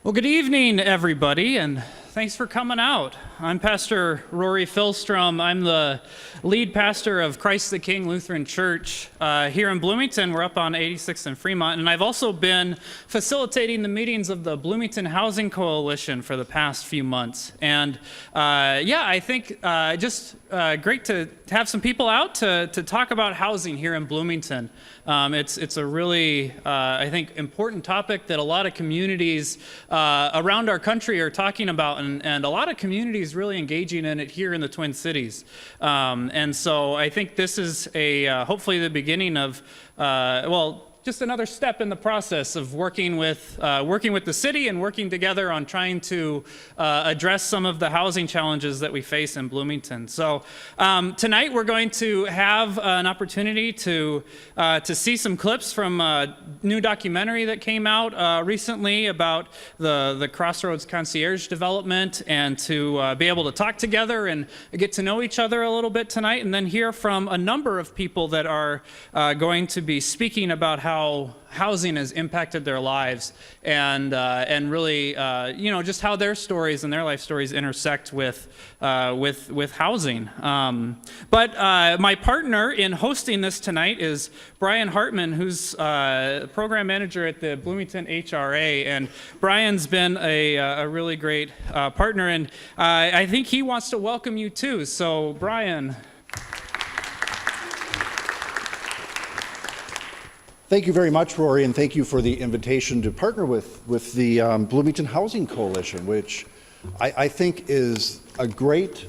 Well, good evening, everybody, and thanks for coming out. I'm Pastor Rory Filstrom. I'm the lead pastor of Christ the King Lutheran Church here in Bloomington. We're up on 86th and Fremont, and I've also been facilitating the meetings of the Bloomington Housing Coalition for the past few months. And I think just great to have some people out to talk about housing here in Bloomington. It's a really, I think, important topic that a lot of communities around our country are talking about, and a lot of communities really engaging in it here in the Twin Cities. And so I think this is hopefully the beginning of, just another step in the process of working with the city and working together on trying to address some of the housing challenges that we face in Bloomington. So tonight we're going to have an opportunity to see some clips from a new documentary that came out recently about the Crossroads Concierge development, and to be able to talk together and get to know each other a little bit tonight, and then hear from a number of people that are going to be speaking about how housing has impacted their lives, and really just how their stories and their life stories intersect with housing. But my partner in hosting this tonight is Brian Hartman, who's program manager at the Bloomington HRA, and Brian's been a really great partner, and I think he wants to welcome you too. So Brian. Thank you very much, Rory, and thank you for the invitation to partner with the Bloomington Housing Coalition, which I think is a great,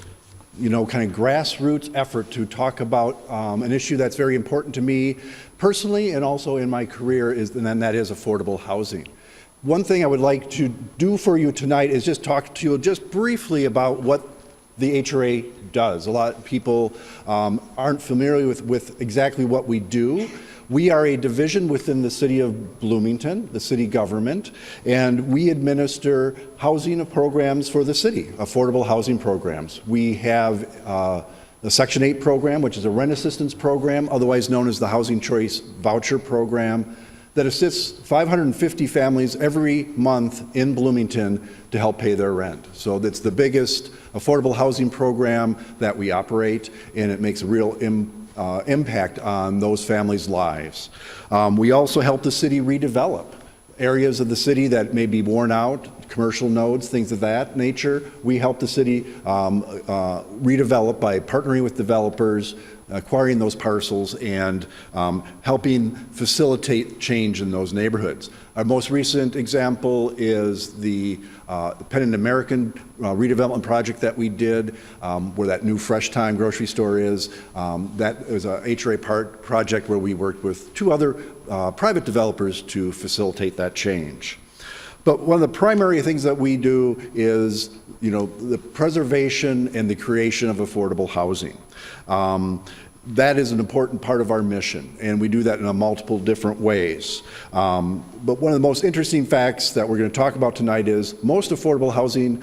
kind of grassroots effort to talk about an issue that's very important to me personally and also in my career, and that is affordable housing. One thing I would like to do for you tonight is just talk to you just briefly about what the HRA does. A lot of people aren't familiar with exactly what we do. We are a division within the city of Bloomington, the city government, and we administer housing programs for the city, affordable housing programs. We have the Section 8 program, which is a rent assistance program, otherwise known as the Housing Choice Voucher Program, that assists 550 families every month in Bloomington to help pay their rent. So that's the biggest affordable housing program that we operate, and it makes a real impact on those families' lives. We also help the city redevelop areas of the city that may be worn out, commercial nodes, things of that nature. We help the city redevelop by partnering with developers, acquiring those parcels, and helping facilitate change in those neighborhoods. Our most recent example is the Pennant American redevelopment project that we did, where that new Fresh Time grocery store is. That was a HRA project where we worked with two other private developers to facilitate that change. But one of the primary things that we do is, the preservation and the creation of affordable housing. That is an important part of our mission, and we do that in multiple different ways. But one of the most interesting facts that we're going to talk about tonight is most affordable housing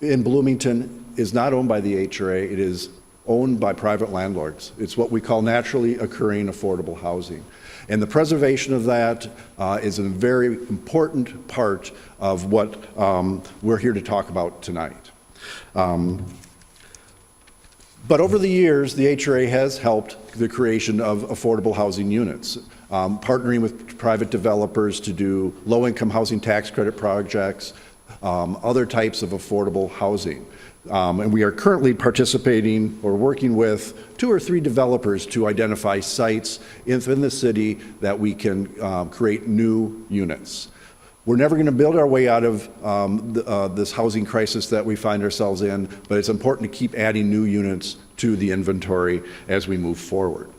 in Bloomington is not owned by the HRA. It is owned by private landlords. It's what we call naturally occurring affordable housing. And the preservation of that is a very important part of what we're here to talk about tonight. But over the years, the HRA has helped the creation of affordable housing units, partnering with private developers to do low-income housing tax credit projects, other types of affordable housing. And we are currently participating or working with 2 or 3 developers to identify sites in the city that we can create new units. We're never going to build our way out of this housing crisis that we find ourselves in, but it's important to keep adding new units to the inventory as we move forward.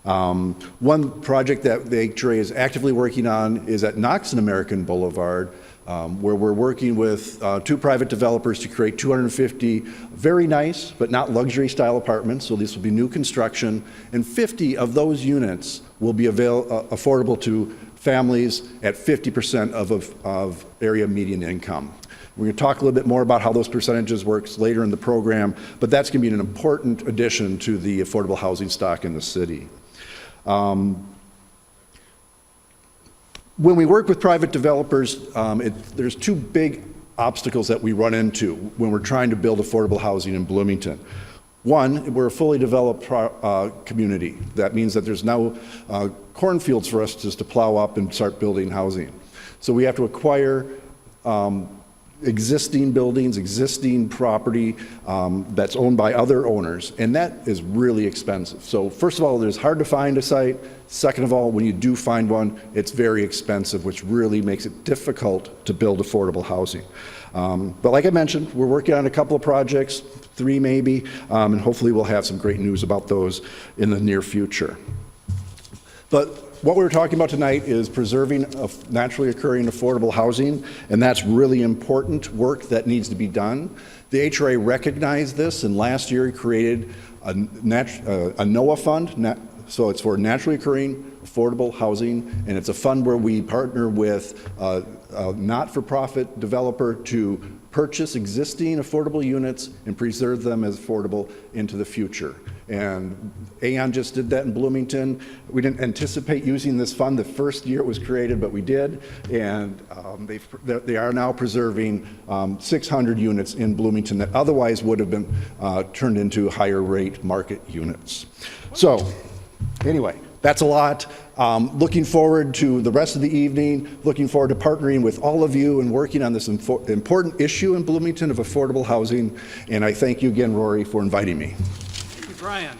One project that the HRA is actively working on is at Knox and American Boulevard, where we're working with 2 private developers to create 250 very nice but not luxury style apartments. So this will be new construction, and 50 of those units will be affordable to families at 50% of area median income. We're going to talk a little bit more about how those percentages works later in the program, but that's going to be an important addition to the affordable housing stock in the city. When we work with private developers, there's two big obstacles that we run into when we're trying to build affordable housing in Bloomington. One, we're a fully developed community. That means that there's no cornfields for us just to plow up and start building housing. So we have to acquire existing buildings, existing property that's owned by other owners, and that is really expensive. So first of all, it's hard to find a site. Second of all, when you do find one, it's very expensive, which really makes it difficult to build affordable housing. But like I mentioned, we're working on a couple of projects, 3 maybe, and hopefully we'll have some great news about those in the near future. But what we're talking about tonight is preserving naturally occurring affordable housing, and that's really important work that needs to be done. The HRA recognized this, and last year created a NOAA fund, so it's for naturally occurring affordable housing, and it's a fund where we partner with a not-for-profit developer to purchase existing affordable units and preserve them as affordable into the future. And Aon just did that in Bloomington. We didn't anticipate using this fund the first year it was created, but we did. And they are now preserving 600 units in Bloomington that otherwise would have been turned into higher rate market units. So anyway, that's a lot. Looking forward to the rest of the evening, looking forward to partnering with all of you and working on this important issue in Bloomington of affordable housing. And I thank you again, Rory, for inviting me. Thank you, Brian.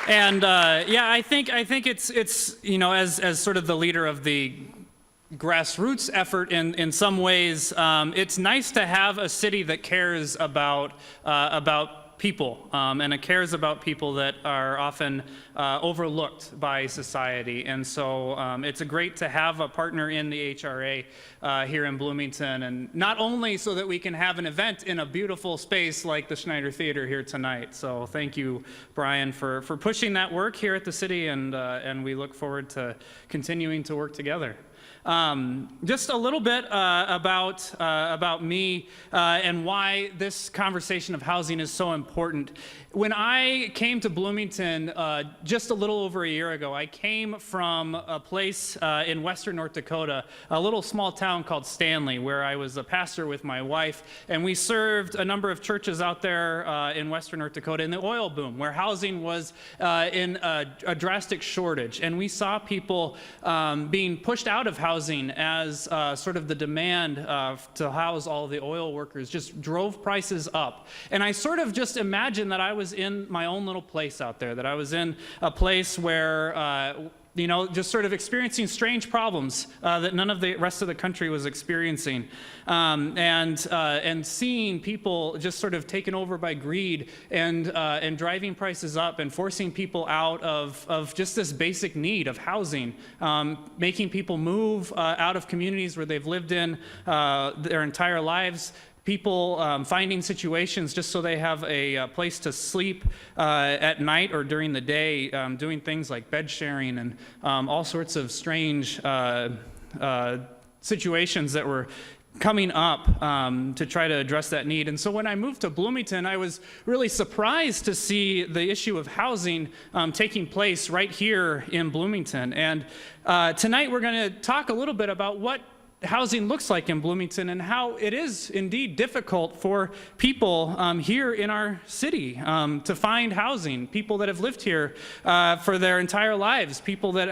And yeah, I think it's you know, as sort of the leader of the grassroots effort in some ways, it's nice to have a city that cares about people, and it cares about people that are often overlooked by society. And so it's great to have a partner in the HRA here in Bloomington, and not only so that we can have an event in a beautiful space like the Schneider Theater here tonight. So thank you, Brian, for pushing that work here at the city, and we look forward to continuing to work together. Just a little bit about me and why this conversation of housing is so important. When I came to Bloomington just a little over a year ago, I came from a place in western North Dakota, a little small town called Stanley, where I was a pastor with my wife, and we served a number of churches out there in western North Dakota in the oil boom, where housing was in a drastic shortage. And we saw people being pushed out of housing as sort of the demand to house all the oil workers just drove prices up. And I sort of just imagined that I was in my own little place out there, that I was in a place where you know, just sort of experiencing strange problems that none of the rest of the country was experiencing, and seeing people just sort of taken over by greed and driving prices up and forcing people out of just this basic need of housing, making people move out of communities where they've lived in their entire lives. People finding situations just so they have a place to sleep at night or during the day, doing things like bed sharing and all sorts of strange situations that were coming up to try to address that need. And so when I moved to Bloomington, I was really surprised to see the issue of housing taking place right here in Bloomington. And tonight we're going to talk a little bit about what housing looks like in Bloomington and how it is indeed difficult for people here in our city to find housing. People that have lived here for their entire lives, people that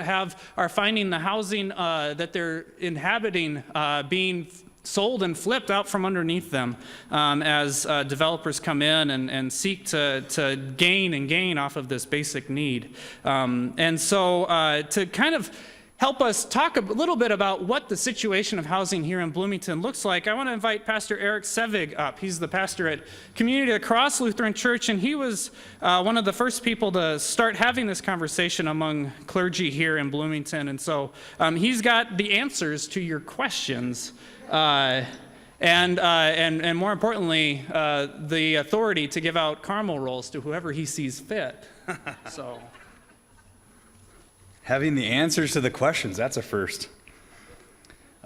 are finding the housing that they're inhabiting being sold and flipped out from underneath them as developers come in and seek to gain off of this basic need. And so to kind of help us talk a little bit about what the situation of housing here in Bloomington looks like, I want to invite Pastor Eric Sevig up. He's the pastor at Community of the Cross Lutheran Church, and he was one of the first people to start having this conversation among clergy here in Bloomington. And so he's got the answers to your questions, and more importantly, the authority to give out caramel rolls to whoever he sees fit. So. Having the answers to the questions, that's a first.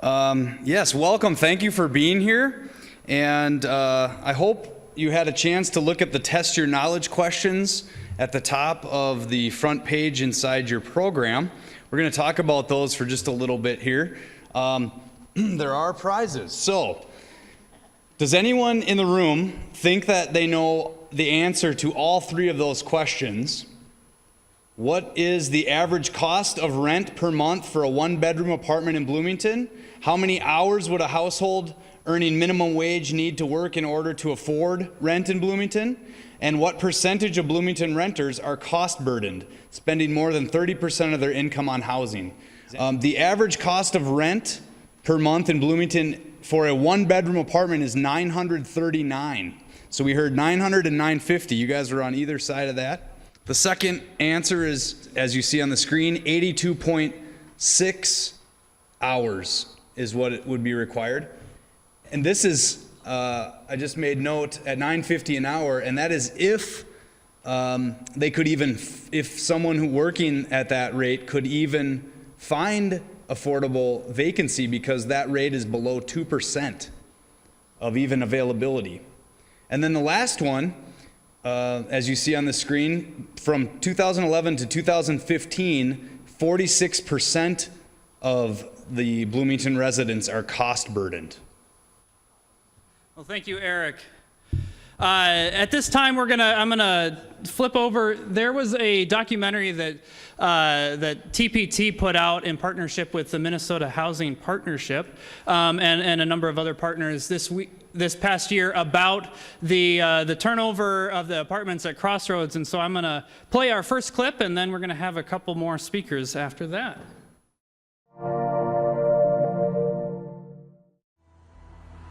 Yes, welcome. Thank you for being here. And I hope you had a chance to look at the test your knowledge questions at the top of the front page inside your program. We're going to talk about those for just a little bit here. There are prizes. So, does anyone in the room think that they know the answer to all three of those questions? What is the average cost of rent per month for a one-bedroom apartment in Bloomington? How many hours would a household earning minimum wage need to work in order to afford rent in Bloomington? And what percentage of Bloomington renters are cost burdened, spending more than 30% of their income on housing? The average cost of rent per month in Bloomington for a one-bedroom apartment is $939. So we heard $900 and $950. You guys are on either side of that. The second answer is, as you see on the screen, 82.6 hours is what it would be required. And this is, I just made note, at $950 an hour, and that is if they could even, if someone who working at that rate could even find affordable vacancy, because that rate is below 2% of even availability. And then the last one, as you see on the screen, from 2011 to 2015, 46% of the Bloomington residents are cost burdened. Well, thank you, Eric. At this time, I'm gonna flip over. There was a documentary that TPT put out in partnership with the Minnesota Housing Partnership and a number of other partners this past year about the turnover of the apartments at Crossroads. And so I'm gonna play our first clip, and then we're gonna have a couple more speakers after that.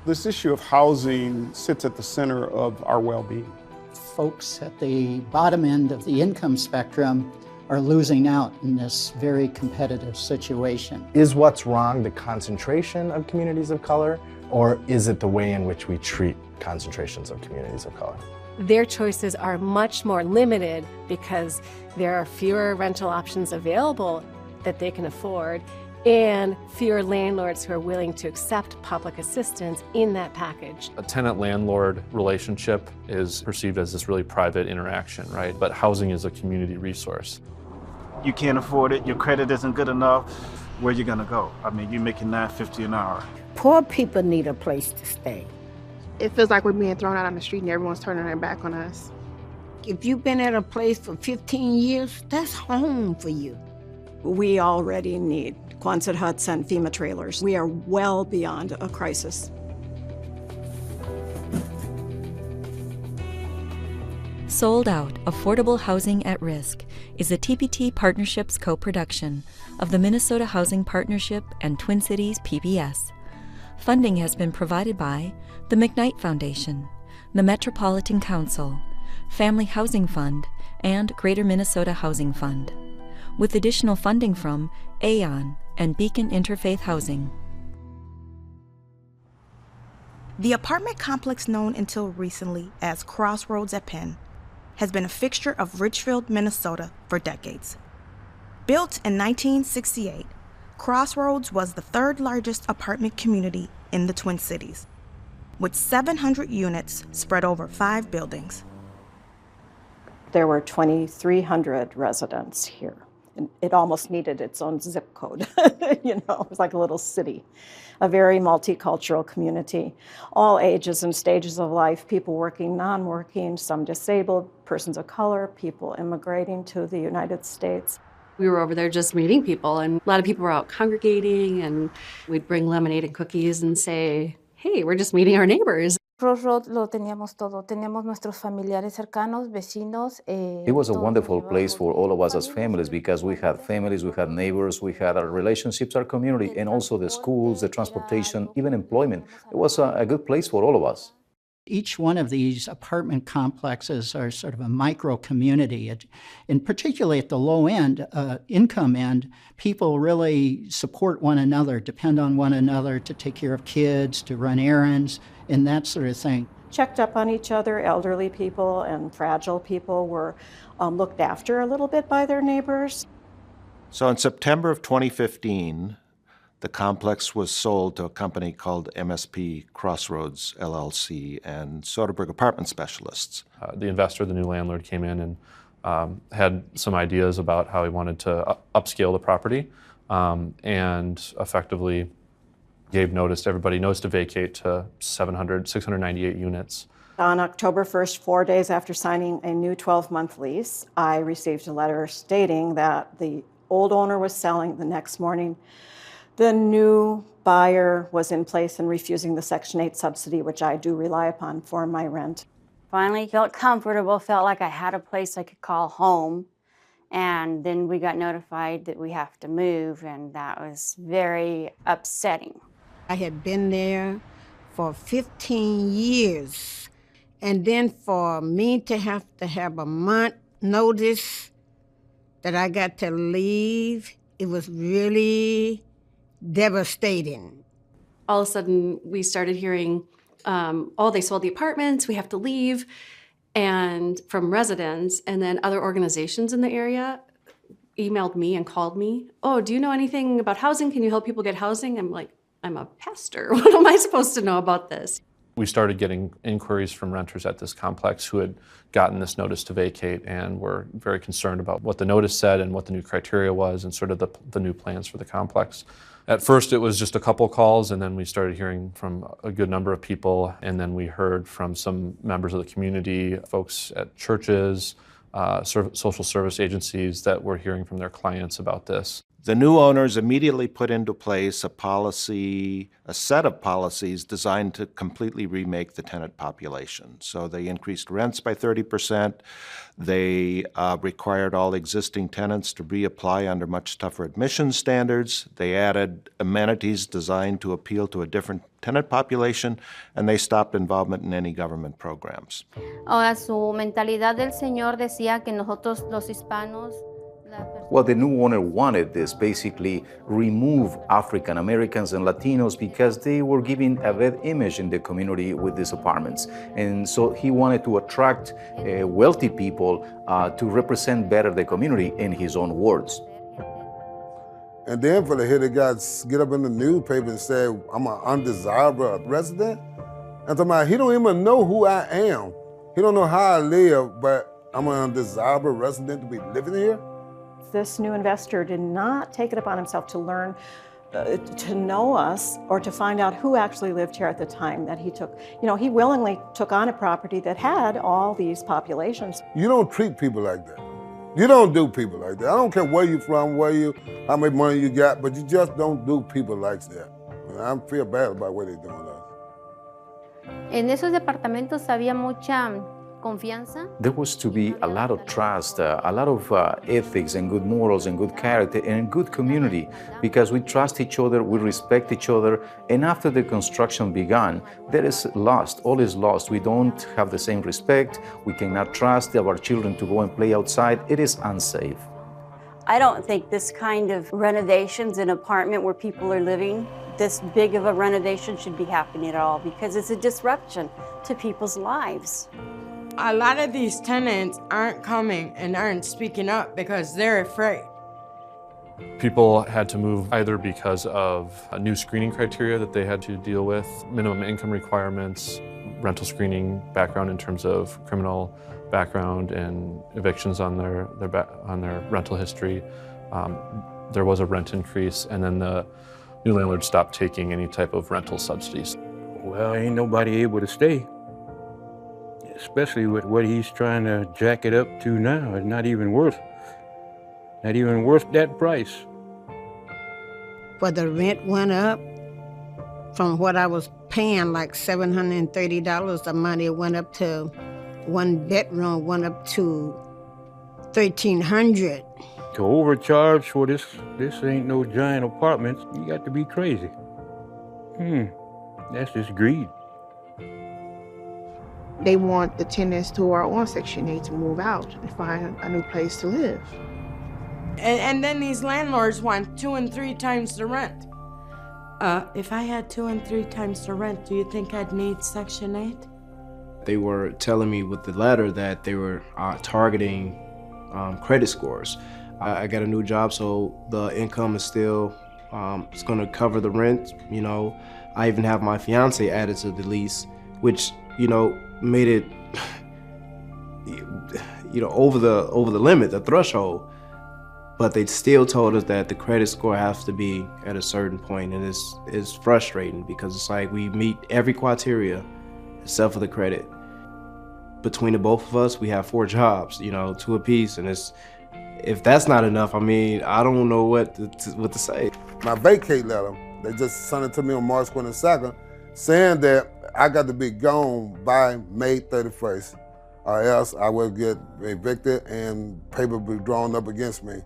This issue of housing sits at the center of our well-being. Folks at the bottom end of the income spectrum are losing out in this very competitive situation. Is what's wrong the concentration of communities of color, or is it the way in which we treat concentrations of communities of color? Their choices are much more limited because there are fewer rental options available that they can afford, and fewer landlords who are willing to accept public assistance in that package. A tenant-landlord relationship is perceived as this really private interaction, right? But housing is a community resource. You can't afford it, your credit isn't good enough, where you gonna go? I mean, you're making $9.50 an hour. Poor people need a place to stay. It feels like we're being thrown out on the street and everyone's turning their back on us. If you've been at a place for 15 years, that's home for you. We already need Quonset huts and FEMA trailers. We are well beyond a crisis. Sold Out, Affordable Housing at Risk is a TPT Partnerships co-production of the Minnesota Housing Partnership and Twin Cities PBS. Funding has been provided by the McKnight Foundation, the Metropolitan Council, Family Housing Fund, and Greater Minnesota Housing Fund, with additional funding from AON and Beacon Interfaith Housing. The apartment complex known until recently as Crossroads at Penn has been a fixture of Richfield, Minnesota for decades. Built in 1968, Crossroads was the third largest apartment community in the Twin Cities, with 700 units spread over 5 buildings. There were 2,300 residents here. It almost needed its own zip code. You know, it was like a little city, a very multicultural community, all ages and stages of life, people working, non-working, some disabled, persons of color, people immigrating to the United States. We were over there just meeting people, and a lot of people were out congregating, and we'd bring lemonade and cookies and say, hey, we're just meeting our neighbors. Crossroads lo teníamos todo. Teníamos nuestros familiares cercanos, vecinos. It was a wonderful place for all of us as families because we had families, we had neighbors, we had our relationships, our community, and also the schools, the transportation, even employment. It was a good place for all of us. Each one of these apartment complexes are sort of a micro community, and particularly at the low end, income end, people really support one another, depend on one another to take care of kids, to run errands, and that sort of thing. Checked up on each other, elderly people and fragile people were looked after a little bit by their neighbors. So in September of 2015, the complex was sold to a company called MSP Crossroads LLC and Soderberg Apartment Specialists. The investor, the new landlord, came in and had some ideas about how he wanted to upscale the property, and effectively gave notice to everybody, notice to vacate to 698 units. On October 1st, 4 days after signing a new 12-month lease, I received a letter stating that the old owner was selling. The next morning, the new buyer was in place and refusing the Section 8 subsidy, which I do rely upon for my rent. Finally felt comfortable, felt like I had a place I could call home. And then we got notified that we have to move, and that was very upsetting. I had been there for 15 years. And then for me to have a month notice that I got to leave, it was really devastating. All of a sudden, we started hearing, oh, they sold the apartments, we have to leave, and from residents, and then other organizations in the area emailed me and called me. Oh, do you know anything about housing? Can you help people get housing? I'm like, I'm a pastor. What am I supposed to know about this? We started getting inquiries from renters at this complex who had gotten this notice to vacate and were very concerned about what the notice said and what the new criteria was and sort of the new plans for the complex. At first it was just a couple calls, and then we started hearing from a good number of people, and then we heard from some members of the community, folks at churches, social service agencies that were hearing from their clients about this. The new owners immediately put into place a set of policies designed to completely remake the tenant population. So they increased rents by 30%. They required all existing tenants to reapply under much tougher admissions standards. They added amenities designed to appeal to a different tenant population, and they stopped involvement in any government programs. Ahora, su mentalidad del señor decía que nosotros los hispanos. What the new owner wanted is basically remove African Americans and Latinos because they were giving a bad image in the community with these apartments. And so he wanted to attract wealthy people to represent better the community in his own words. And then for the hear the guys get up in the newspaper and say, I'm an undesirable resident. And he don't even know who I am. He don't know how I live, but I'm an undesirable resident to be living here. This new investor did not take it upon himself to learn, to know us, or to find out who actually lived here at the time that he took. He willingly took on a property that had all these populations. You don't treat people like that. You don't do people like that. I don't care where you're from, how much money you got, but you just don't do people like that. I feel bad about what they're doing to us. En esos departamentos había mucha confianza. There was to be a lot of trust, a lot of ethics and good morals and good character and good community, because we trust each other, we respect each other, and after the construction began, there is lost, all is lost. We don't have the same respect, we cannot trust our children to go and play outside, it is unsafe. I don't think this kind of renovations in an apartment where people are living, this big of a renovation should be happening at all, because it's a disruption to people's lives. A lot of these tenants aren't coming and aren't speaking up because they're afraid. People had to move either because of a new screening criteria that they had to deal with, minimum income requirements, rental screening background in terms of criminal background and evictions on their rental history. There was a rent increase, and then the new landlord stopped taking any type of rental subsidies. Well, ain't nobody able to stay. Especially with what he's trying to jack it up to now. It's not even worth that price. But the rent went up from what I was paying, like $730 a month. It went up to one bedroom, went up to $1,300. To overcharge for this ain't no giant apartments, you got to be crazy. That's just greed. They want the tenants who are on Section 8 to move out and find a new place to live. And then these landlords want 2 and 3 times the rent. If I had 2 and 3 times the rent, do you think I'd need Section 8? They were telling me with the letter that they were targeting credit scores. I got a new job, so the income is still, it's gonna cover the rent. I even have my fiance added to the lease, which, made it, over the limit, the threshold. But they still told us that the credit score has to be at a certain point, and it's frustrating because it's like we meet every criteria except for the credit. Between the both of us, we have 4 jobs, 2 apiece, and if that's not enough, I don't know what to say. My vacate letter, they just sent it to me on March 22nd, saying that I got to be gone by May 31st, or else I will get evicted and paper be drawn up against me.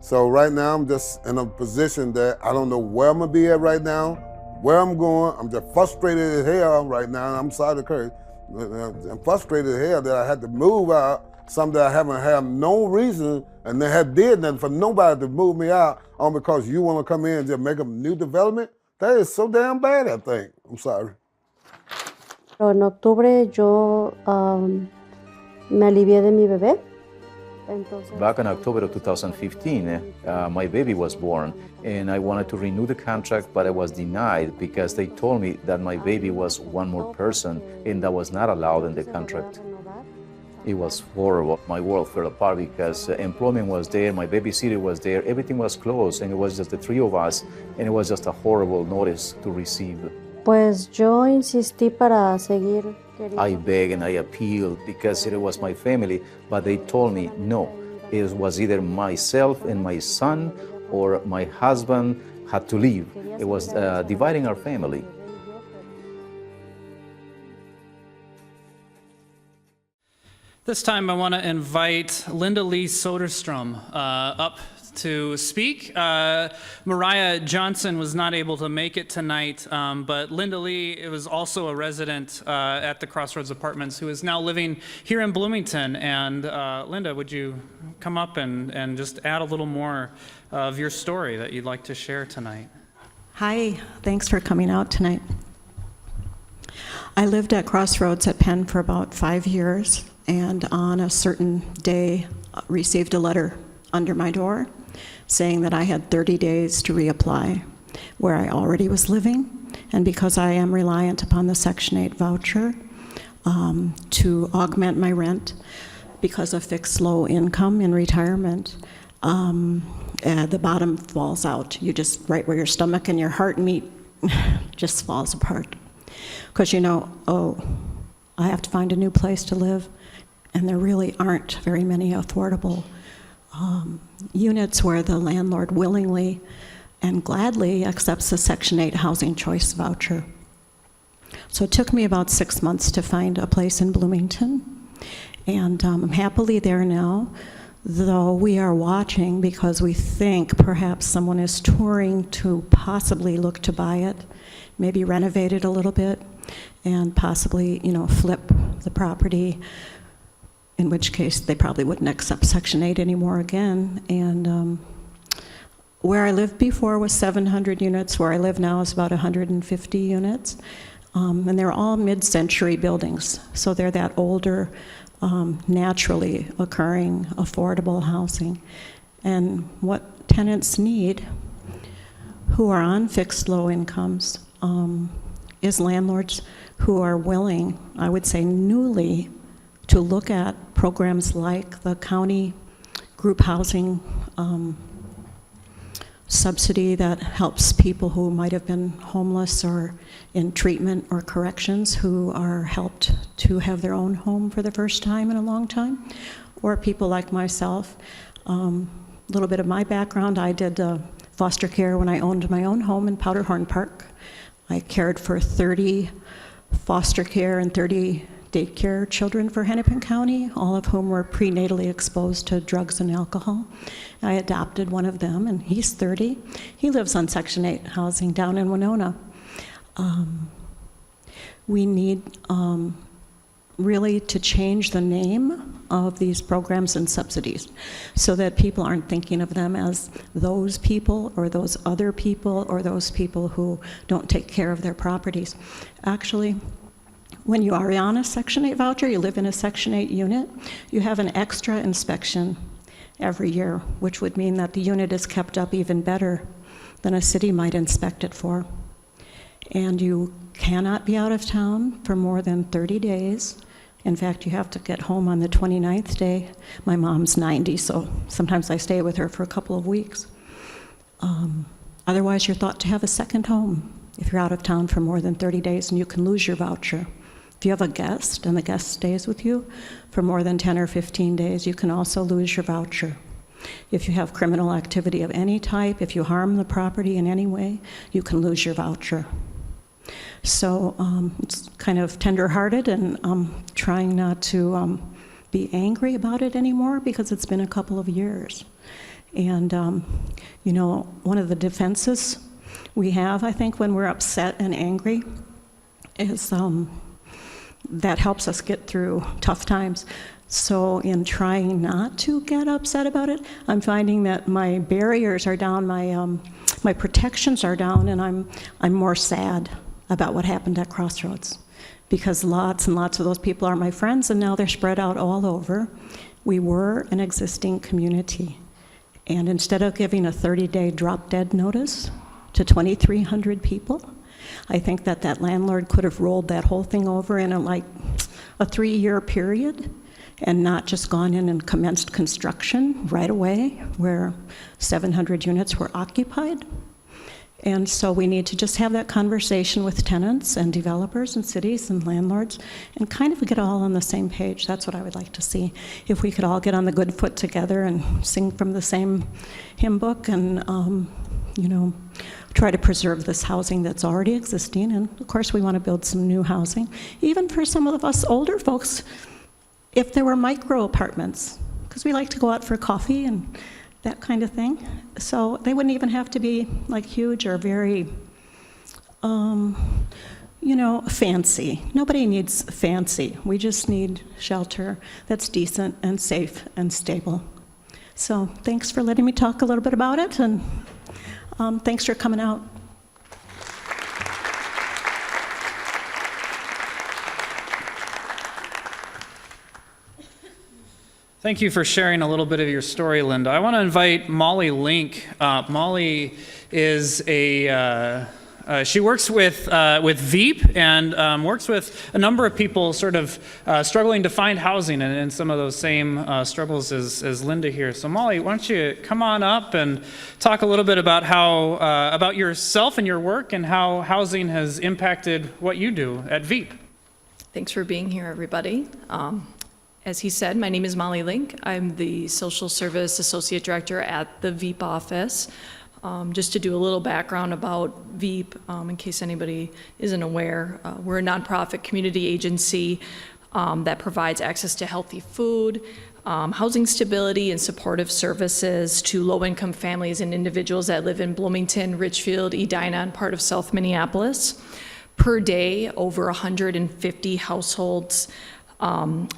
So right now I'm just in a position that I don't know where I'm gonna be at right now, where I'm going. I'm just frustrated as hell right now, and I'm sorry to curse. I'm frustrated as hell that I had to move out, something that I haven't had no reason, and they did nothing for nobody to move me out, on because you wanna come in and just make a new development. That is so damn bad, I think. I'm sorry. En octubre yo me alivié de mi bebé. Back in October of 2015, my baby was born, and I wanted to renew the contract, but I was denied because they told me that my baby was one more person, and that was not allowed in the contract. It was horrible. My world fell apart because employment was there, my babysitter was there, everything was closed, and it was just the 3 of us, and it was just a horrible notice to receive. Pues yo insistí para seguir. I begged and I appealed because it was my family, but they told me no. It was either myself and my son or my husband had to leave. It was dividing our family. This time I want to invite Linda Lee Soderstrom up to speak. Mariah Johnson was not able to make it tonight, but Linda Lee was also a resident at the Crossroads Apartments who is now living here in Bloomington. And Linda, would you come up and just add a little more of your story that you'd like to share tonight? Hi, thanks for coming out tonight. I lived at Crossroads at Penn for about 5 years, and on a certain day received a letter under my door saying that I had 30 days to reapply where I already was living. And because I am reliant upon the Section 8 voucher to augment my rent because of fixed low income in retirement, the bottom falls out. You just, right where your stomach and your heart meet, just falls apart. Because I have to find a new place to live, and there really aren't very many affordable units where the landlord willingly and gladly accepts the Section 8 housing choice voucher. So it took me about 6 months to find a place in Bloomington, and I'm happily there now, though we are watching because we think perhaps someone is touring to possibly look to buy it, maybe renovate it a little bit, and possibly, flip the property, in which case they probably wouldn't accept Section 8 anymore again. And where I lived before was 700 units. Where I live now is about 150 units. And they're all mid-century buildings. So they're that older, naturally occurring, affordable housing. And what tenants need, who are on fixed low incomes, is landlords who are willing, I would say newly, to look at programs like the county group housing subsidy that helps people who might have been homeless or in treatment or corrections who are helped to have their own home for the first time in a long time, or people like myself. A little bit of my background, I did foster care when I owned my own home in Powderhorn Park. I cared for 30 foster care and 30 daycare children for Hennepin County, all of whom were prenatally exposed to drugs and alcohol. I adopted one of them, and he's 30. He lives on Section 8 housing down in Winona. We need really to change the name of these programs and subsidies so that people aren't thinking of them as those people or those other people or those people who don't take care of their properties. Actually, when you are on a Section 8 voucher, you live in a Section 8 unit, you have an extra inspection every year, which would mean that the unit is kept up even better than a city might inspect it for. And you cannot be out of town for more than 30 days, In fact, you have to get home on the 29th day. My mom's 90, so sometimes I stay with her for a couple of weeks. Otherwise, you're thought to have a second home if you're out of town for more than 30 days, and you can lose your voucher. If you have a guest and the guest stays with you for more than 10 or 15 days, you can also lose your voucher. If you have criminal activity of any type, if you harm the property in any way, you can lose your voucher. So it's kind of tender-hearted, and I'm trying not to be angry about it anymore because it's been a couple of years. And, you know, one of the defenses we have, I think, when we're upset and angry is that helps us get through tough times. So in trying not to get upset about it, I'm finding that my barriers are down, my protections are down, and I'm more sad about what happened at Crossroads, because lots and lots of those people are my friends, and now they're spread out all over. We were an existing community, and instead of giving a 30-day drop-dead notice to 2,300 people, I think that landlord could have rolled that whole thing over in a 3-year period and not just gone in and commenced construction right away where 700 units were occupied. And so we need to just have that conversation with tenants and developers and cities and landlords and kind of get all on the same page. That's what I would like to see. If we could all get on the good foot together and sing from the same hymn book and, you know, try to preserve this housing that's already existing. And of course, we want to build some new housing. Even for some of us older folks, if there were micro apartments, because we like to go out for coffee and that kind of thing. So they wouldn't even have to be like huge or very, you know, fancy. Nobody needs fancy. We just need shelter that's decent and safe and stable. So thanks for letting me talk a little bit about it, and thanks for coming out. Thank you for sharing a little bit of your story, Linda. I want to invite Molly Link. Molly is she works with Veep and works with a number of people sort of struggling to find housing and some of those same struggles as Linda here. So Molly, why don't you come on up and talk a little bit about how about yourself and your work and how housing has impacted what you do at Veep. Thanks for being here, everybody. As he said, my name is Molly Link. I'm the Social Service Associate Director at the Veep office. Just to do a little background about Veep, in case anybody isn't aware, we're a nonprofit community agency that provides access to healthy food, housing stability, and supportive services to low-income families and individuals that live in Bloomington, Richfield, Edina, and part of South Minneapolis. Per day, over 150 households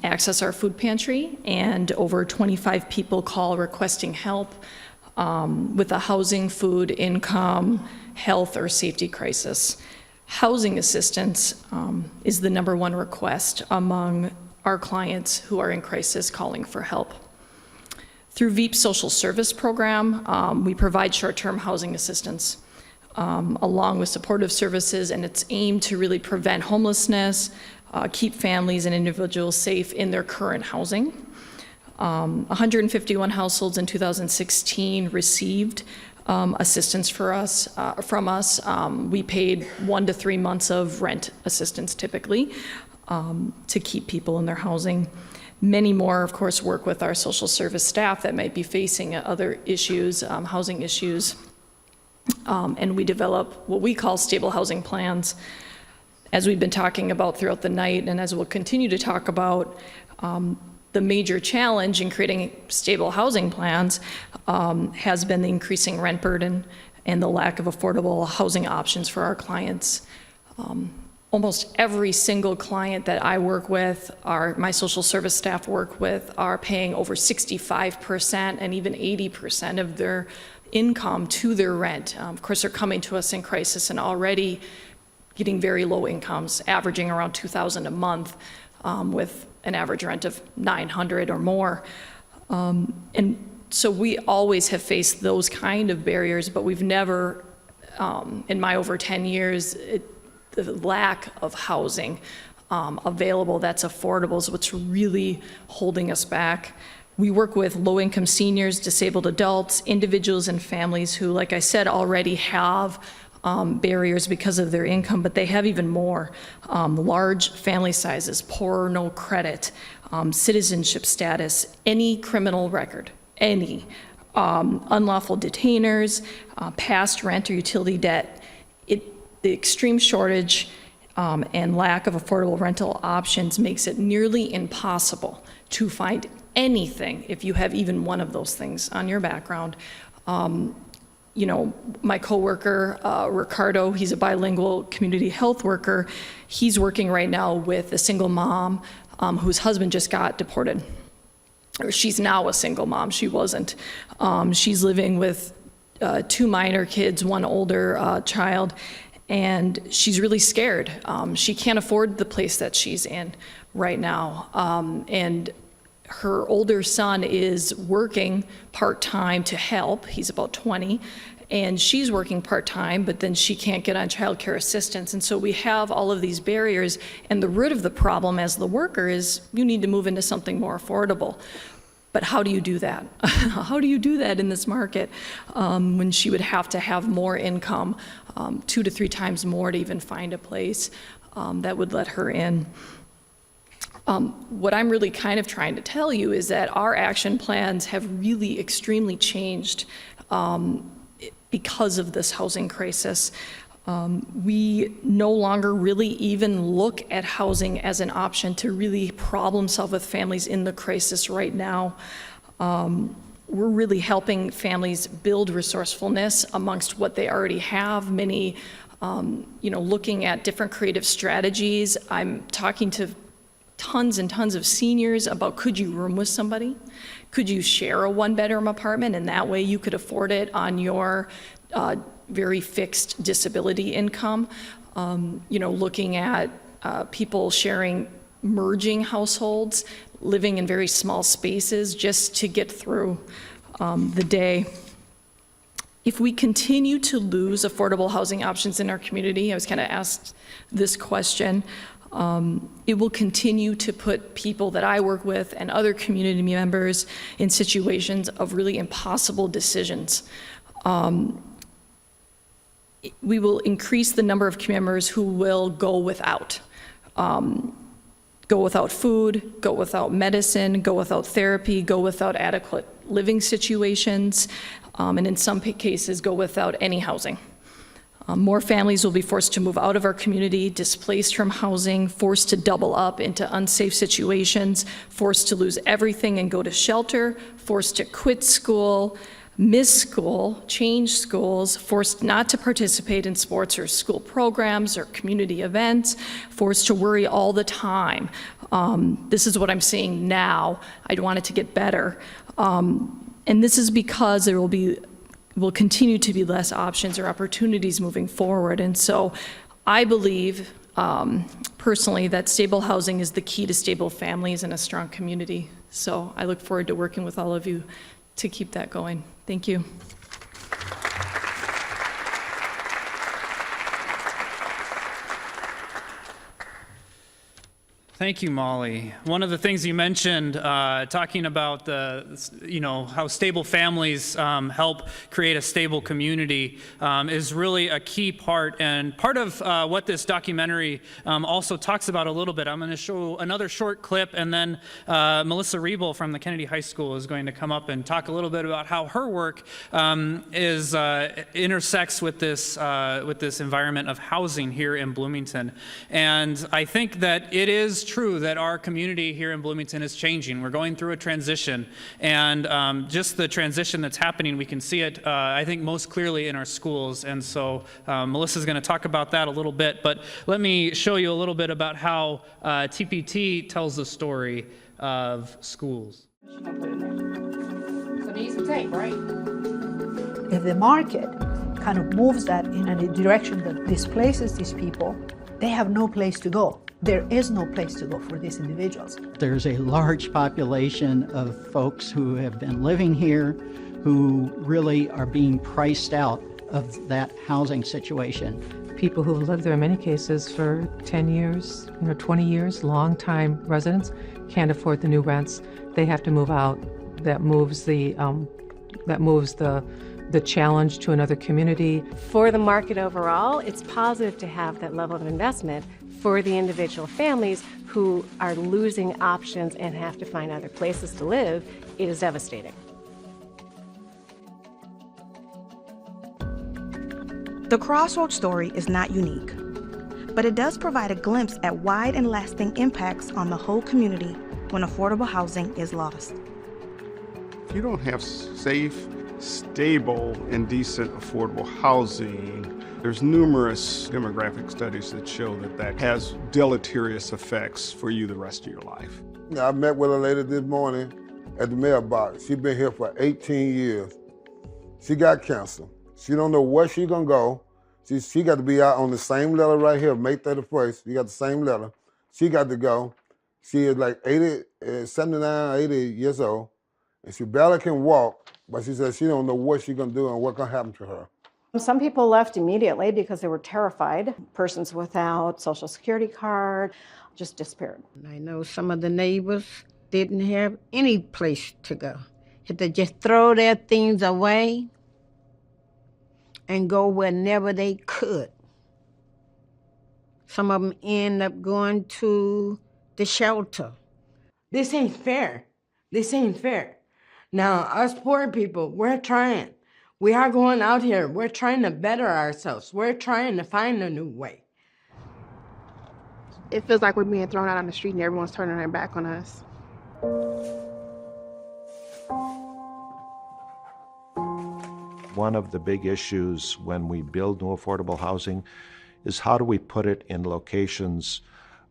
access our food pantry, and over 25 people call requesting help with a housing, food, income, health, or safety crisis. Housing assistance is the #1 request among our clients who are in crisis calling for help. Through Veep's social service program, we provide short-term housing assistance along with supportive services, and it's aimed to really prevent homelessness, keep families and individuals safe in their current housing. 151 households in 2016 received assistance from us. We paid 1 to 3 months of rent assistance typically to keep people in their housing. Many more, of course, work with our social service staff that might be facing other issues, housing issues. And we develop what we call stable housing plans. As we've been talking about throughout the night, and as we'll continue to talk about, the major challenge in creating stable housing plans has been the increasing rent burden and the lack of affordable housing options for our clients. Almost every single client that I work with, my social service staff work with, are paying over 65% and even 80% of their income to their rent. Of course, they're coming to us in crisis and already getting very low incomes, averaging around $2,000 a month, with an average rent of $900 or more. And so we always have faced those kind of barriers, but we've never, in my over 10 years, the lack of housing available that's affordable is what's really holding us back. We work with low-income seniors, disabled adults, individuals and families who, like I said, already have barriers because of their income, but they have even more. Large family sizes, poor or no credit, citizenship status, any criminal record, any. Unlawful detainers, past rent or utility debt. The extreme shortage and lack of affordable rental options makes it nearly impossible to find anything if you have even one of those things on your background. You know, my coworker, Ricardo, he's a bilingual community health worker. He's working right now with a single mom whose husband just got deported. Or she's now a single mom, she wasn't. She's living with 2 minor kids, 1 older child, and she's really scared. She can't afford the place that she's in right now. And her older son is working part-time to help. He's about 20, and she's working part-time, but then she can't get on child care assistance. And so we have all of these barriers, and the root of the problem as the worker is you need to move into something more affordable. But how do you do that? How do you do that in this market when she would have to have more income, 2 to 3 times more to even find a place that would let her in? What I'm really kind of trying to tell you is that our action plans have really extremely changed because of this housing crisis. We no longer really even look at housing as an option to really problem solve with families in the crisis right now. We're really helping families build resourcefulness amongst what they already have. Many, looking at different creative strategies. I'm talking to tons and tons of seniors about, could you room with somebody? Could you share a 1-bedroom apartment, and that way you could afford it on your very fixed disability income? Looking at people sharing, merging households, living in very small spaces just to get through the day. If we continue to lose affordable housing options in our community, I was kind of asked this question, it will continue to put people that I work with and other community members in situations of really impossible decisions. We will increase the number of community members who will go without food, go without medicine, go without therapy, go without adequate living situations, and in some cases go without any housing. More families will be forced to move out of our community, displaced from housing, forced to double up into unsafe situations, forced to lose everything and go to shelter, forced to quit school, miss school, change schools, forced not to participate in sports or school programs or community events, forced to worry all the time. This is what I'm seeing now. I'd want it to get better. And this is because there will continue to be less options or opportunities moving forward. And so I believe personally that stable housing is the key to stable families and a strong community. So I look forward to working with all of you to keep that going. Thank you. Thank you, Molly. One of the things you mentioned, talking about how stable families help create a stable community, is really a key part. And part of what this documentary also talks about a little bit. I'm going to show another short clip, and then Melissa Riebel from the Kennedy High School is going to come up and talk a little bit about how her work intersects with this environment of housing here in Bloomington. And I think that it is true that our community here in Bloomington is changing. We're going through a transition, and just the transition that's happening, we can see it, I think, most clearly in our schools. And so Melissa's going to talk about that a little bit, but let me show you a little bit about how TPT tells the story of schools. So these will take, right? If the market kind of moves that in a direction that displaces these people, they have no place to go. There is no place to go for these individuals. There's a large population of folks who have been living here who really are being priced out of that housing situation. people who've lived there in many cases for 10 years, 20 years, long-time residents, can't afford the new rents. They have to move out. That moves the challenge to another community. For the market overall, it's positive to have that level of investment. For the individual families who are losing options and have to find other places to live, it is devastating. The Crossroads story is not unique, but it does provide a glimpse at wide and lasting impacts on the whole community when affordable housing is lost. If you don't have safe, stable, and decent affordable housing, there's numerous demographic studies that show that has deleterious effects for you the rest of your life. I met with a lady this morning at the mailbox. She's been here for 18 years. She got cancer. She don't know where she's gonna go. She got to be out on the same letter right here, May 31st. You got the same letter. She got to go. She is like 79, 80 years old, and she barely can walk, but she said she don't know what she's gonna do and what's gonna happen to her. Some people left immediately because they were terrified. Persons without Social Security card just disappeared. I know some of the neighbors didn't have any place to go. Had to just throw their things away and go whenever they could. Some of them end up going to the shelter. This ain't fair. This ain't fair. Now, us poor people, we're trying. We are going out here. We're trying to better ourselves. We're trying to find a new way. It feels like we're being thrown out on the street and everyone's turning their back on us. One of the big issues when we build new affordable housing is how do we put it in locations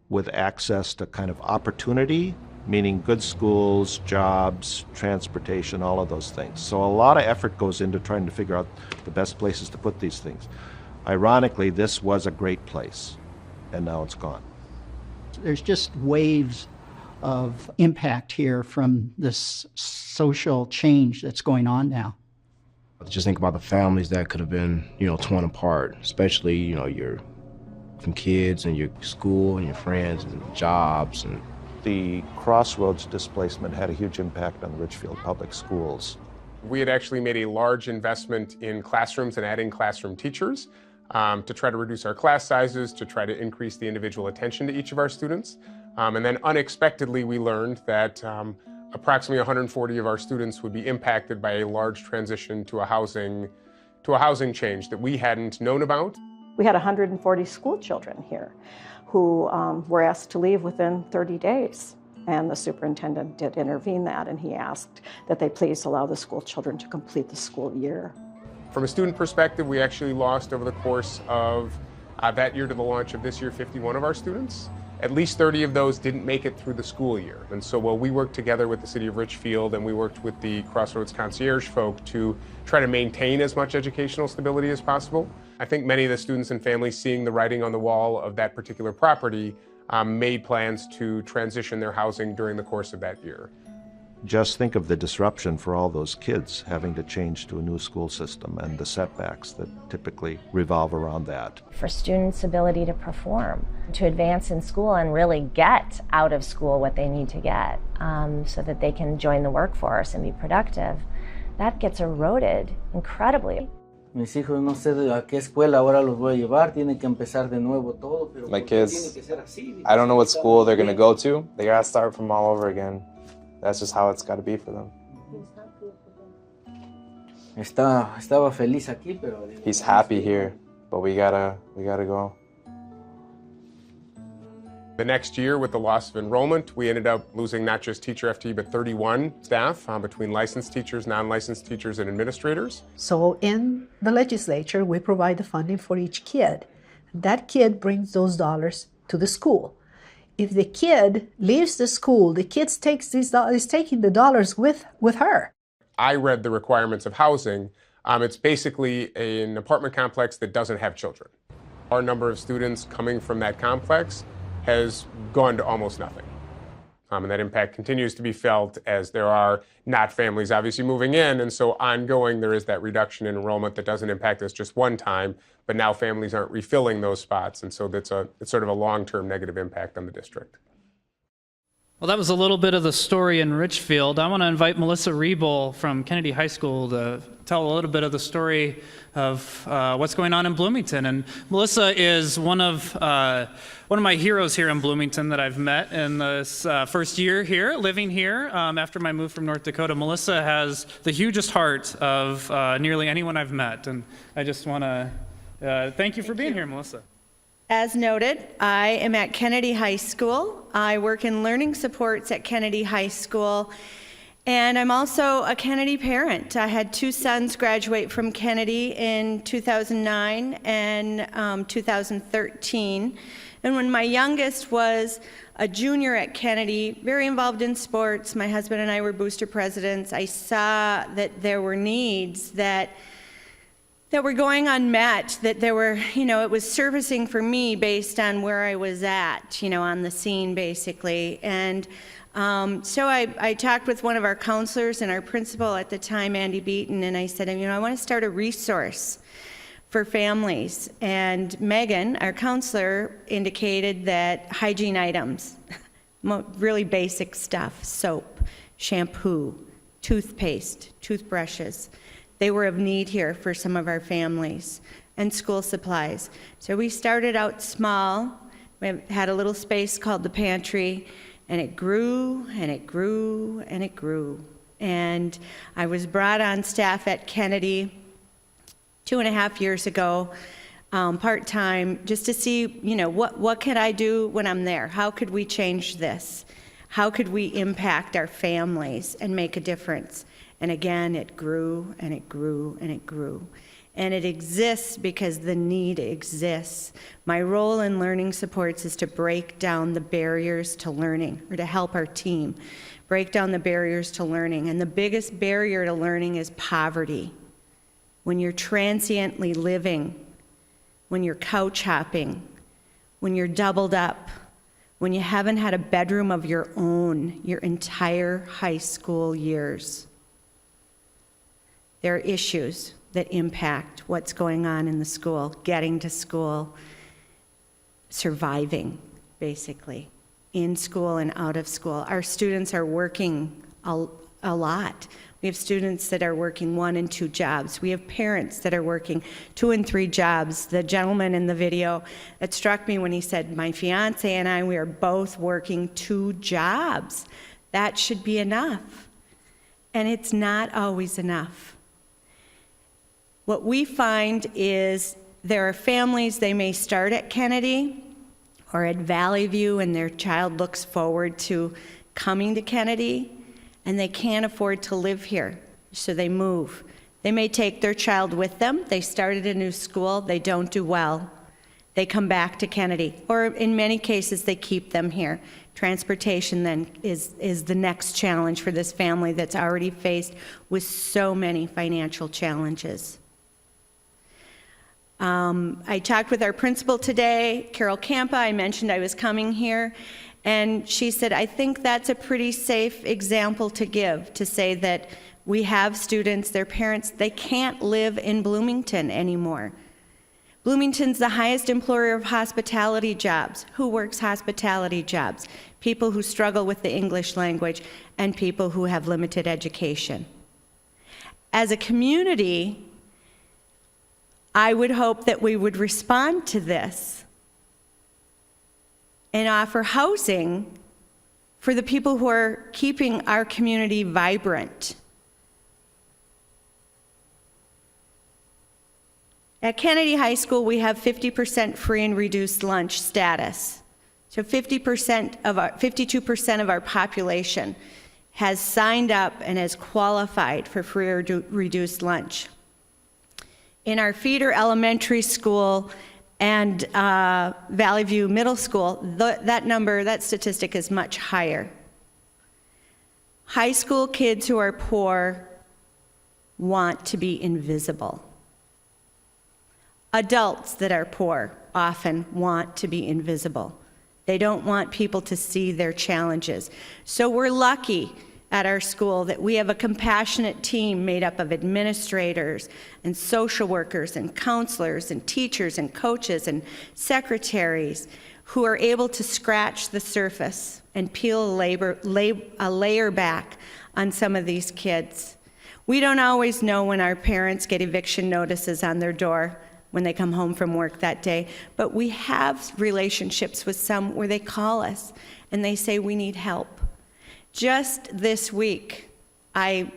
with access to kind of opportunity, meaning good schools, jobs, transportation, all of those things. So a lot of effort goes into trying to figure out the best places to put these things. Ironically, this was a great place, and now it's gone. There's just waves of impact here from this social change that's going on now. Just think about the families that could have been, torn apart, especially, your from kids and your school and your friends and jobs. And the Crossroads displacement had a huge impact on the Richfield Public Schools. We had actually made a large investment in classrooms and adding classroom teachers to try to reduce our class sizes, to try to increase the individual attention to each of our students. And then unexpectedly, we learned that approximately 140 of our students would be impacted by a large transition to a housing change that we hadn't known about. We had 140 school children here who were asked to leave within 30 days. And the superintendent did intervene that, and he asked that they please allow the school children to complete the school year. From a student perspective, we actually lost over the course of that year to the launch of this year 51 of our students. At least 30 of those didn't make it through the school year. And so while we worked together with the city of Richfield and we worked with the Crossroads concierge folk to try to maintain as much educational stability as possible, I think many of the students and families seeing the writing on the wall of that particular property made plans to transition their housing during the course of that year. Just think of the disruption for all those kids having to change to a new school system and the setbacks that typically revolve around that. For students' ability to perform, to advance in school and really get out of school what they need to get so that they can join the workforce and be productive, that gets eroded incredibly. Mis hijos no sé a qué escuela ahora los voy a llevar, tienen que empezar de nuevo todo, pero my kids, I don't know what school they're going to go to. They got to start from all over again. That's just how it's got to be for them. Estaba feliz aquí, pero he's happy here, but we gotta go. The next year, with the loss of enrollment, we ended up losing not just teacher FTE, but 31 staff between licensed teachers, non-licensed teachers, and administrators. So in the legislature, we provide the funding for each kid. That kid brings those dollars to the school. If the kid leaves the school, the kid is taking the dollars with her. I read the requirements of housing. It's basically an apartment complex that doesn't have children. Our number of students coming from that complex has gone to almost nothing. And that impact continues to be felt as there are not families obviously moving in, and so ongoing there is that reduction in enrollment that doesn't impact us just one time, but now families aren't refilling those spots, and so it's sort of a long-term negative impact on the district. Well, that was a little bit of the story in Richfield. I want to invite Melissa Riebel from Kennedy High School to tell a little bit of the story of what's going on in Bloomington. And Melissa is one of my heroes here in Bloomington that I've met in this first year here, living here after my move from North Dakota. Melissa has the hugest heart of nearly anyone I've met, and I just want to thank you for being here, Melissa. As noted, I am at Kennedy High School. I work in learning supports at Kennedy High School, and I'm also a Kennedy parent. I had two sons graduate from Kennedy in 2009 and 2013. And when my youngest was a junior at Kennedy, very involved in sports, my husband and I were booster presidents, I saw that there were needs that were going unmet, that there were, it was servicing for me based on where I was at, on the scene basically. And so I talked with one of our counselors and our principal at the time, Andy Beaton, and I said, I want to start a resource for families. And Megan, our counselor, indicated that hygiene items, really basic stuff, soap, shampoo, toothpaste, toothbrushes, they were of need here for some of our families, and school supplies. So we started out small. We had a little space called the pantry, and it grew, and it grew, and it grew. And I was brought on staff at Kennedy 2.5 years ago, part-time, just to see, what can I do when I'm there? How could we change this? How could we impact our families and make a difference? And again, it grew, and it grew, and it grew. And it exists because the need exists. My role in learning supports is to break down the barriers to learning, or to help our team break down the barriers to learning. And the biggest barrier to learning is poverty. When you're transiently living, when you're couch hopping, when you're doubled up, when you haven't had a bedroom of your own your entire high school years. There are issues that impact what's going on in the school, getting to school, surviving, basically, in school and out of school. Our students are working a lot. We have students that are working 1 and 2 jobs. We have parents that are working 2 and 3 jobs. The gentleman in the video, it struck me when he said, my fiance and I, we are both working 2 jobs. That should be enough. And it's not always enough. What we find is there are families, they may start at Kennedy or at Valley View, and their child looks forward to coming to Kennedy, and they can't afford to live here, so they move. They may take their child with them. They started a new school. They don't do well. They come back to Kennedy, or in many cases, they keep them here. Transportation then is the next challenge for this family that's already faced with so many financial challenges. I talked with our principal today, Carol Campa. I mentioned I was coming here, and she said, I think that's a pretty safe example to give, to say that we have students, their parents, they can't live in Bloomington anymore. Bloomington's the highest employer of hospitality jobs. Who works hospitality jobs? People who struggle with the English language and people who have limited education. As a community, I would hope that we would respond to this and offer housing for the people who are keeping our community vibrant. At Kennedy High School, we have 50% free and reduced lunch status. So 52% of our population has signed up and has qualified for free or reduced lunch. In our feeder elementary school and Valley View Middle School, that statistic is much higher. High school kids who are poor want to be invisible. Adults that are poor often want to be invisible. They don't want people to see their challenges. So we're lucky at our school that we have a compassionate team made up of administrators and social workers and counselors and teachers and coaches and secretaries who are able to scratch the surface and peel a layer back on some of these kids. We don't always know when our parents get eviction notices on their door when they come home from work that day, but we have relationships with some where they call us and they say, we need help. Just this week, I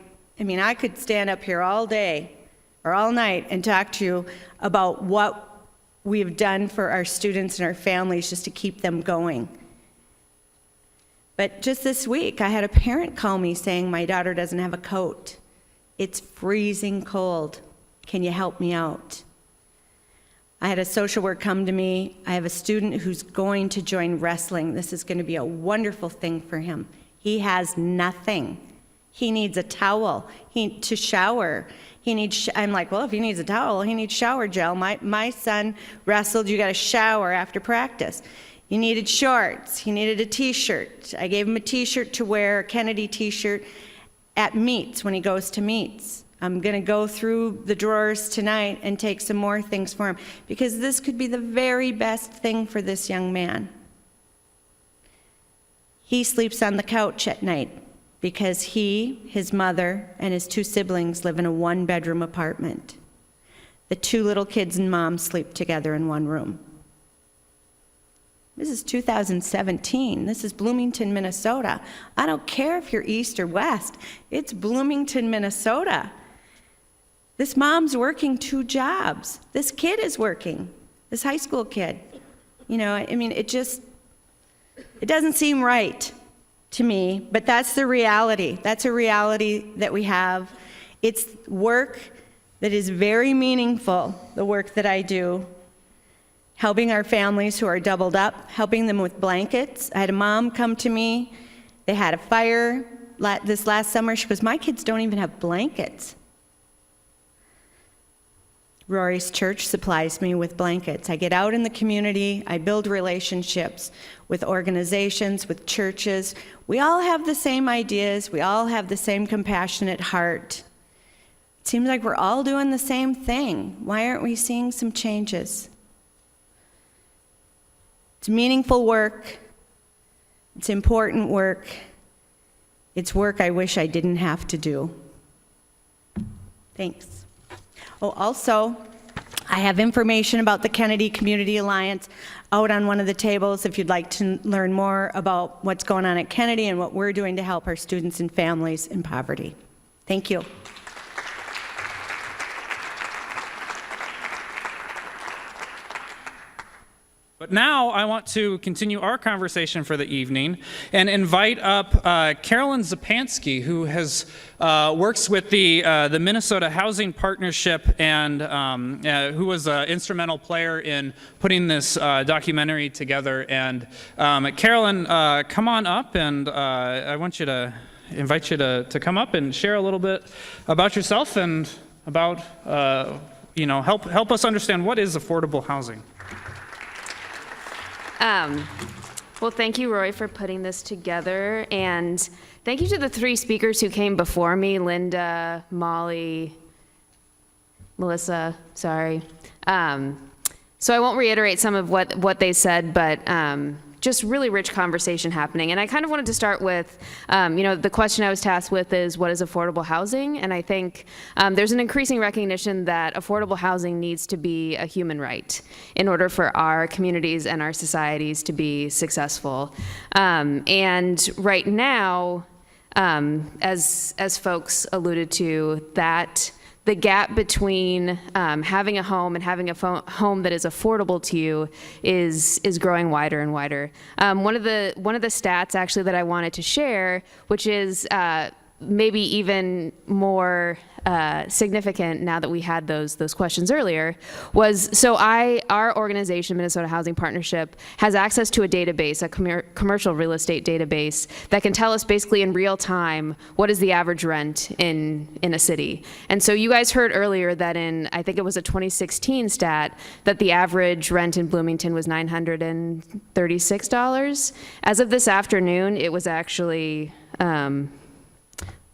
could stand up here all day or all night and talk to you about what we've done for our students and our families just to keep them going. But just this week, I had a parent call me saying, my daughter doesn't have a coat. It's freezing cold. Can you help me out? I had a social worker come to me. I have a student who's going to join wrestling. This is going to be a wonderful thing for him. He has nothing. He needs a towel to shower. I'm like, well, if he needs a towel, he needs shower gel. My son wrestled. You got to shower after practice. He needed shorts. He needed a T-shirt. I gave him a T-shirt to wear, a Kennedy T-shirt, at meets when he goes to meets. I'm going to go through the drawers tonight and take some more things for him because this could be the very best thing for this young man. He sleeps on the couch at night because he, his mother, and his 2 siblings live in a 1-bedroom apartment. The 2 little kids and mom sleep together in 1 room. This is 2017. This is Bloomington, Minnesota. I don't care if you're east or west. It's Bloomington, Minnesota. This mom's working 2 jobs. This kid is working, this high school kid. It doesn't seem right to me, but that's the reality. That's a reality that we have. It's work that is very meaningful, the work that I do, helping our families who are doubled up, helping them with blankets. I had a mom come to me. They had a fire this last summer. She goes, my kids don't even have blankets. Rory's church supplies me with blankets. I get out in the community. I build relationships with organizations, with churches. We all have the same ideas. We all have the same compassionate heart. It seems like we're all doing the same thing. Why aren't we seeing some changes? It's meaningful work. It's important work. It's work I wish I didn't have to do. Thanks. Oh, also, I have information about the Kennedy Community Alliance out on one of the tables if you'd like to learn more about what's going on at Kennedy and what we're doing to help our students and families in poverty. Thank you. But now I want to continue our conversation for the evening and invite up Carolyn Zapansky, who has works with the Minnesota Housing Partnership and who was an instrumental player in putting this documentary together. And Carolyn, come on up, and I want you to invite you to come up and share a little bit about yourself and about help us understand what is affordable housing. Well, thank you, Roy, for putting this together, and thank you to the 3 speakers who came before me, Linda, Molly, Melissa, sorry. So I won't reiterate some of what they said, but just really rich conversation happening. And I kind of wanted to start with, the question I was tasked with is, what is affordable housing? And I think there's an increasing recognition that affordable housing needs to be a human right in order for our communities and our societies to be successful. And right now, as folks alluded to, that the gap between having a home and having a home that is affordable to you is growing wider and wider. One of the stats actually that I wanted to share, which is maybe even more significant now that we had those questions earlier was, so our organization, Minnesota Housing Partnership, has access to a database, a commercial real estate database that can tell us basically in real time what is the average rent in a city. And so you guys heard earlier that in, I think it was a 2016 stat, that the average rent in Bloomington was $936. As of this afternoon, it was actually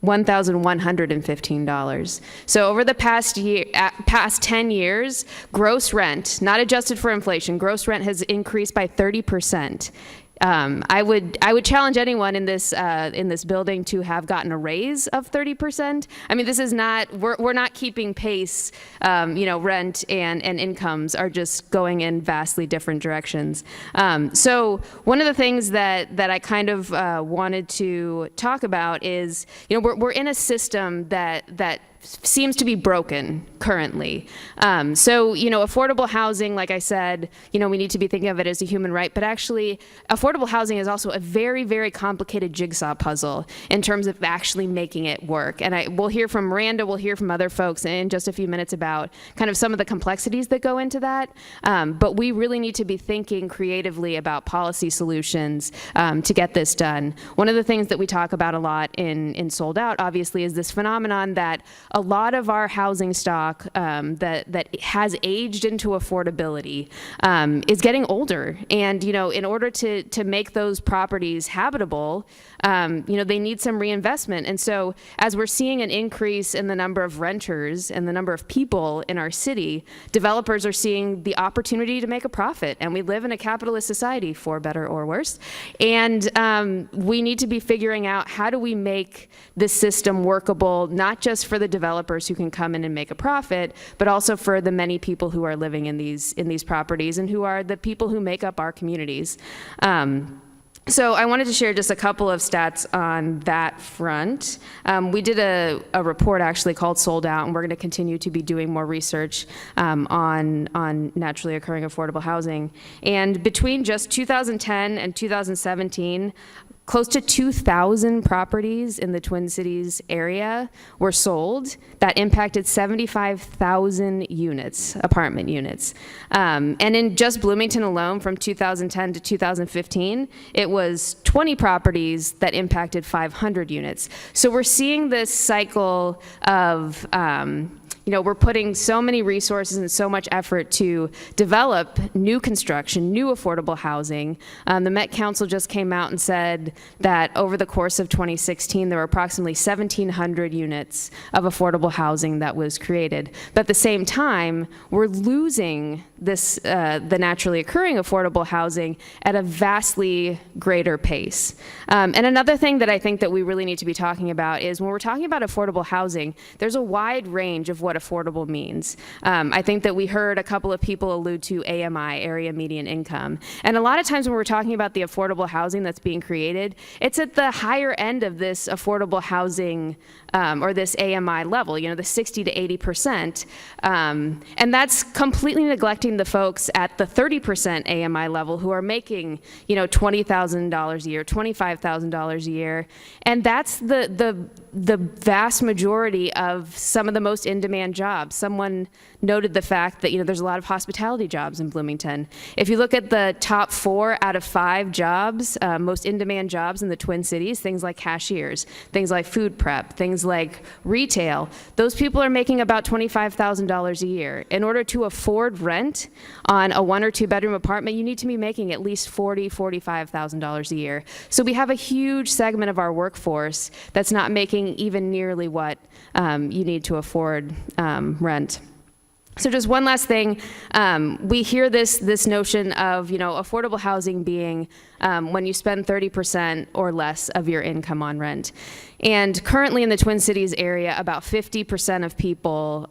$1,115. So over the past 10 years, gross rent, not adjusted for inflation, gross rent has increased by 30%. I would challenge anyone in this building to have gotten a raise of 30%. I mean, this is not, we're not keeping pace. Rent and incomes are just going in vastly different directions. So one of the things that I kind of wanted to talk about is, we're in a system that seems to be broken currently. Affordable housing, like I said, we need to be thinking of it as a human right, but actually affordable housing is also a very, very complicated jigsaw puzzle in terms of actually making it work. And we'll hear from Miranda, we'll hear from other folks in just a few minutes about kind of some of the complexities that go into that. But we really need to be thinking creatively about policy solutions to get this done. One of the things that we talk about a lot in Sold Out, obviously, is this phenomenon that a lot of our housing stock that has aged into affordability is getting older. And, in order to make those properties habitable, they need some reinvestment. And so as we're seeing an increase in the number of renters and the number of people in our city, developers are seeing the opportunity to make a profit. And we live in a capitalist society, for better or worse. And we need to be figuring out, how do we make this system workable, not just for the developers who can come in and make a profit, but also for the many people who are living in these properties and who are the people who make up our communities. So I wanted to share just a couple of stats on that front. We did a report actually called Sold Out, and we're going to continue to be doing more research on naturally occurring affordable housing. And between just 2010 and 2017, close to 2,000 properties in the Twin Cities area were sold. That impacted 75,000 units, apartment units. And in just Bloomington alone, from 2010 to 2015, it was 20 properties that impacted 500 units. So we're seeing this cycle of we're putting so many resources and so much effort to develop new construction, new affordable housing. The Met Council just came out and said that over the course of 2016, there were approximately 1,700 units of affordable housing that was created. But at the same time, we're losing the naturally occurring affordable housing at a vastly greater pace. And another thing that I think that we really need to be talking about is, when we're talking about affordable housing, there's a wide range of what affordable means. I think that we heard a couple of people allude to AMI, area median income. And a lot of times when we're talking about the affordable housing that's being created, it's at the higher end of this affordable housing or this AMI level, the 60 to 80%. And that's completely neglecting the folks at the 30% AMI level who are making, $20,000 a year, $25,000 a year. And that's the vast majority of some of the most in-demand jobs. Someone noted the fact that, there's a lot of hospitality jobs in Bloomington. If you look at the top 4 out of 5 jobs, most in-demand jobs in the Twin Cities, things like cashiers, things like food prep, things like retail, those people are making about $25,000 a year. In order to afford rent on a 1 or 2 bedroom apartment, you need to be making at least $45,000 a year. So we have a huge segment of our workforce that's not making even nearly what you need to afford rent. So just one last thing, we hear this notion of affordable housing being when you spend 30% or less of your income on rent. And currently in the Twin Cities area, about 50% of people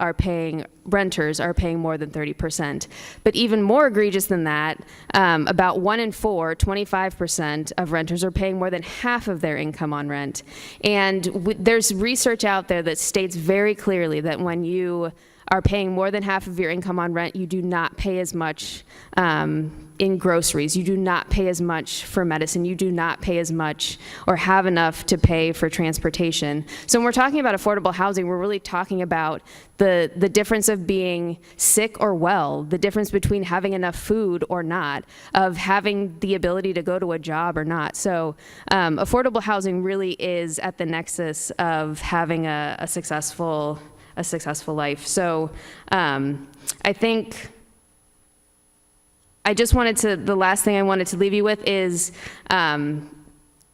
renters are paying more than 30%. But even more egregious than that, about 1 in 4, 25% of renters are paying more than half of their income on rent. And there's research out there that states very clearly that when you are paying more than half of your income on rent, you do not pay as much in groceries. You do not pay as much for medicine. You do not pay as much or have enough to pay for transportation. So when we're talking about affordable housing, we're really talking about the difference of being sick or well, the difference between having enough food or not, of having the ability to go to a job or not. So affordable housing really is at the nexus of having a successful life. So I think the last thing I wanted to leave you with is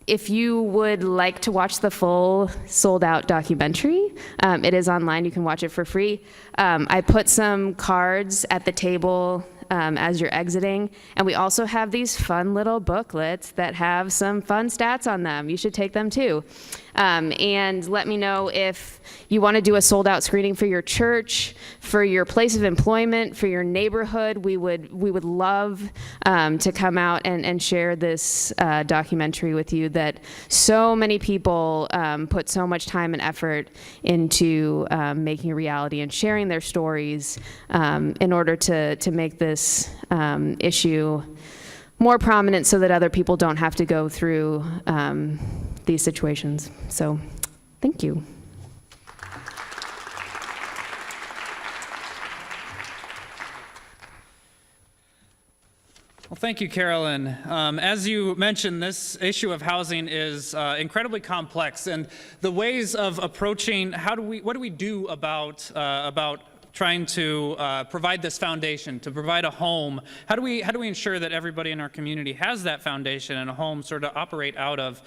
if you would like to watch the full Sold Out documentary, it is online. You can watch it for free. I put some cards at the table as you're exiting. And we also have these fun little booklets that have some fun stats on them. You should take them too. And let me know if you want to do a sold out screening for your church, for your place of employment, for your neighborhood. We would love to come out and share this documentary with you that so many people put so much time and effort into making a reality and sharing their stories in order to make this issue more prominent so that other people don't have to go through these situations. So, thank you. Well, thank you, Carolyn. As you mentioned, this issue of housing is incredibly complex, and the ways of approaching what do we do about trying to provide this foundation, to provide a home. How do we ensure that everybody in our community has that foundation and a home sort of operate out of?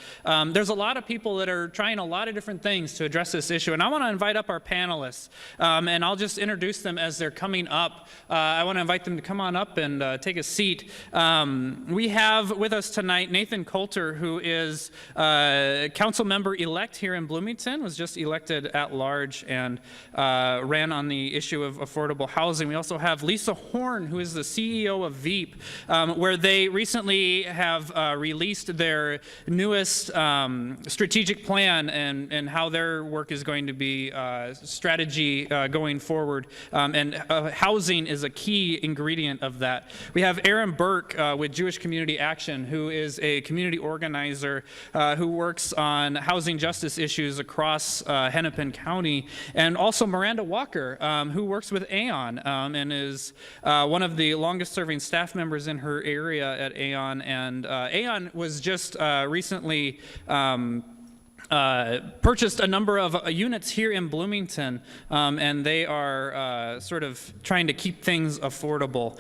There's a lot of people that are trying a lot of different things to address this issue, and I want to invite up our panelists, and I'll just introduce them as they're coming up. I want to invite them to come on up and take a seat. We have with us tonight Nathan Coulter, who is council member elect here in Bloomington, was just elected at large and ran on the issue of affordable housing. We also have Lisa Horn, who is the CEO of Veep, where they recently have released their newest strategic plan and how their work is going to be strategy going forward. And housing is a key ingredient of that. We have Aaron Burke with Jewish Community Action, who is a community organizer who works on housing justice issues across Hennepin County, and also Miranda Walker, who works with Aon and is one of the longest serving staff members in her area at Aon. And Aon was just recently purchased a number of units here in Bloomington, and they are sort of trying to keep things affordable.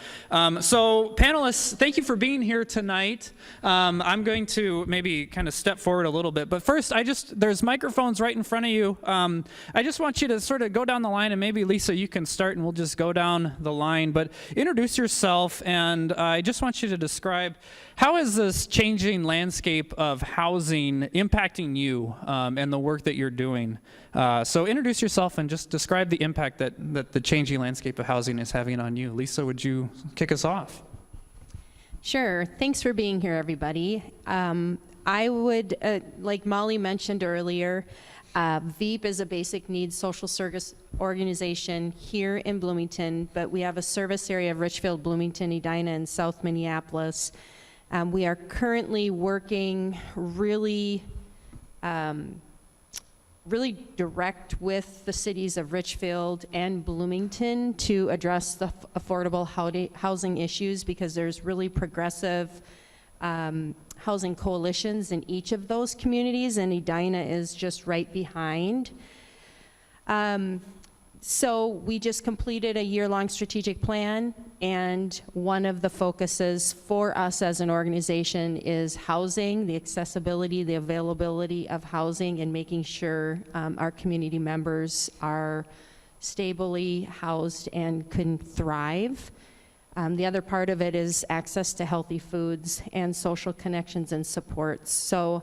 So panelists, thank you for being here tonight. I'm going to maybe kind of step forward a little bit, but first there's microphones right in front of you. I just want you to sort of go down the line, and maybe Lisa, you can start and we'll just go down the line, but introduce yourself, and I just want you to describe how is this changing landscape of housing impacting you and the work that you're doing? So introduce yourself and just describe the impact that the changing landscape of housing is having on you. Lisa, would you kick us off? Sure. Thanks for being here, everybody. I would, like Molly mentioned earlier, Veep is a basic needs social service organization here in Bloomington, but we have a service area of Richfield, Bloomington, Edina, and South Minneapolis. We are currently working really direct with the cities of Richfield and Bloomington to address the affordable housing issues, because there's really progressive housing coalitions in each of those communities, and Edina is just right behind. So we just completed a year-long strategic plan, and one of the focuses for us as an organization is housing, the accessibility, the availability of housing, and making sure our community members are stably housed and can thrive. The other part of it is access to healthy foods and social connections and supports. So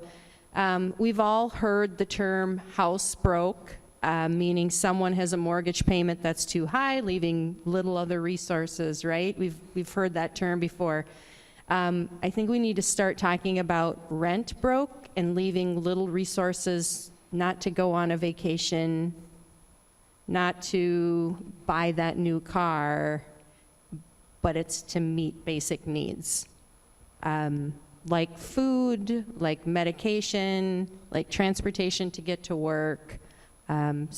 we've all heard the term house broke. Meaning someone has a mortgage payment that's too high, leaving little other resources, right? We've heard that term before. I think we need to start talking about rent broke and leaving little resources not to go on a vacation, not to buy that new car, but it's to meet basic needs. Like food, like medication, like transportation to get to work, and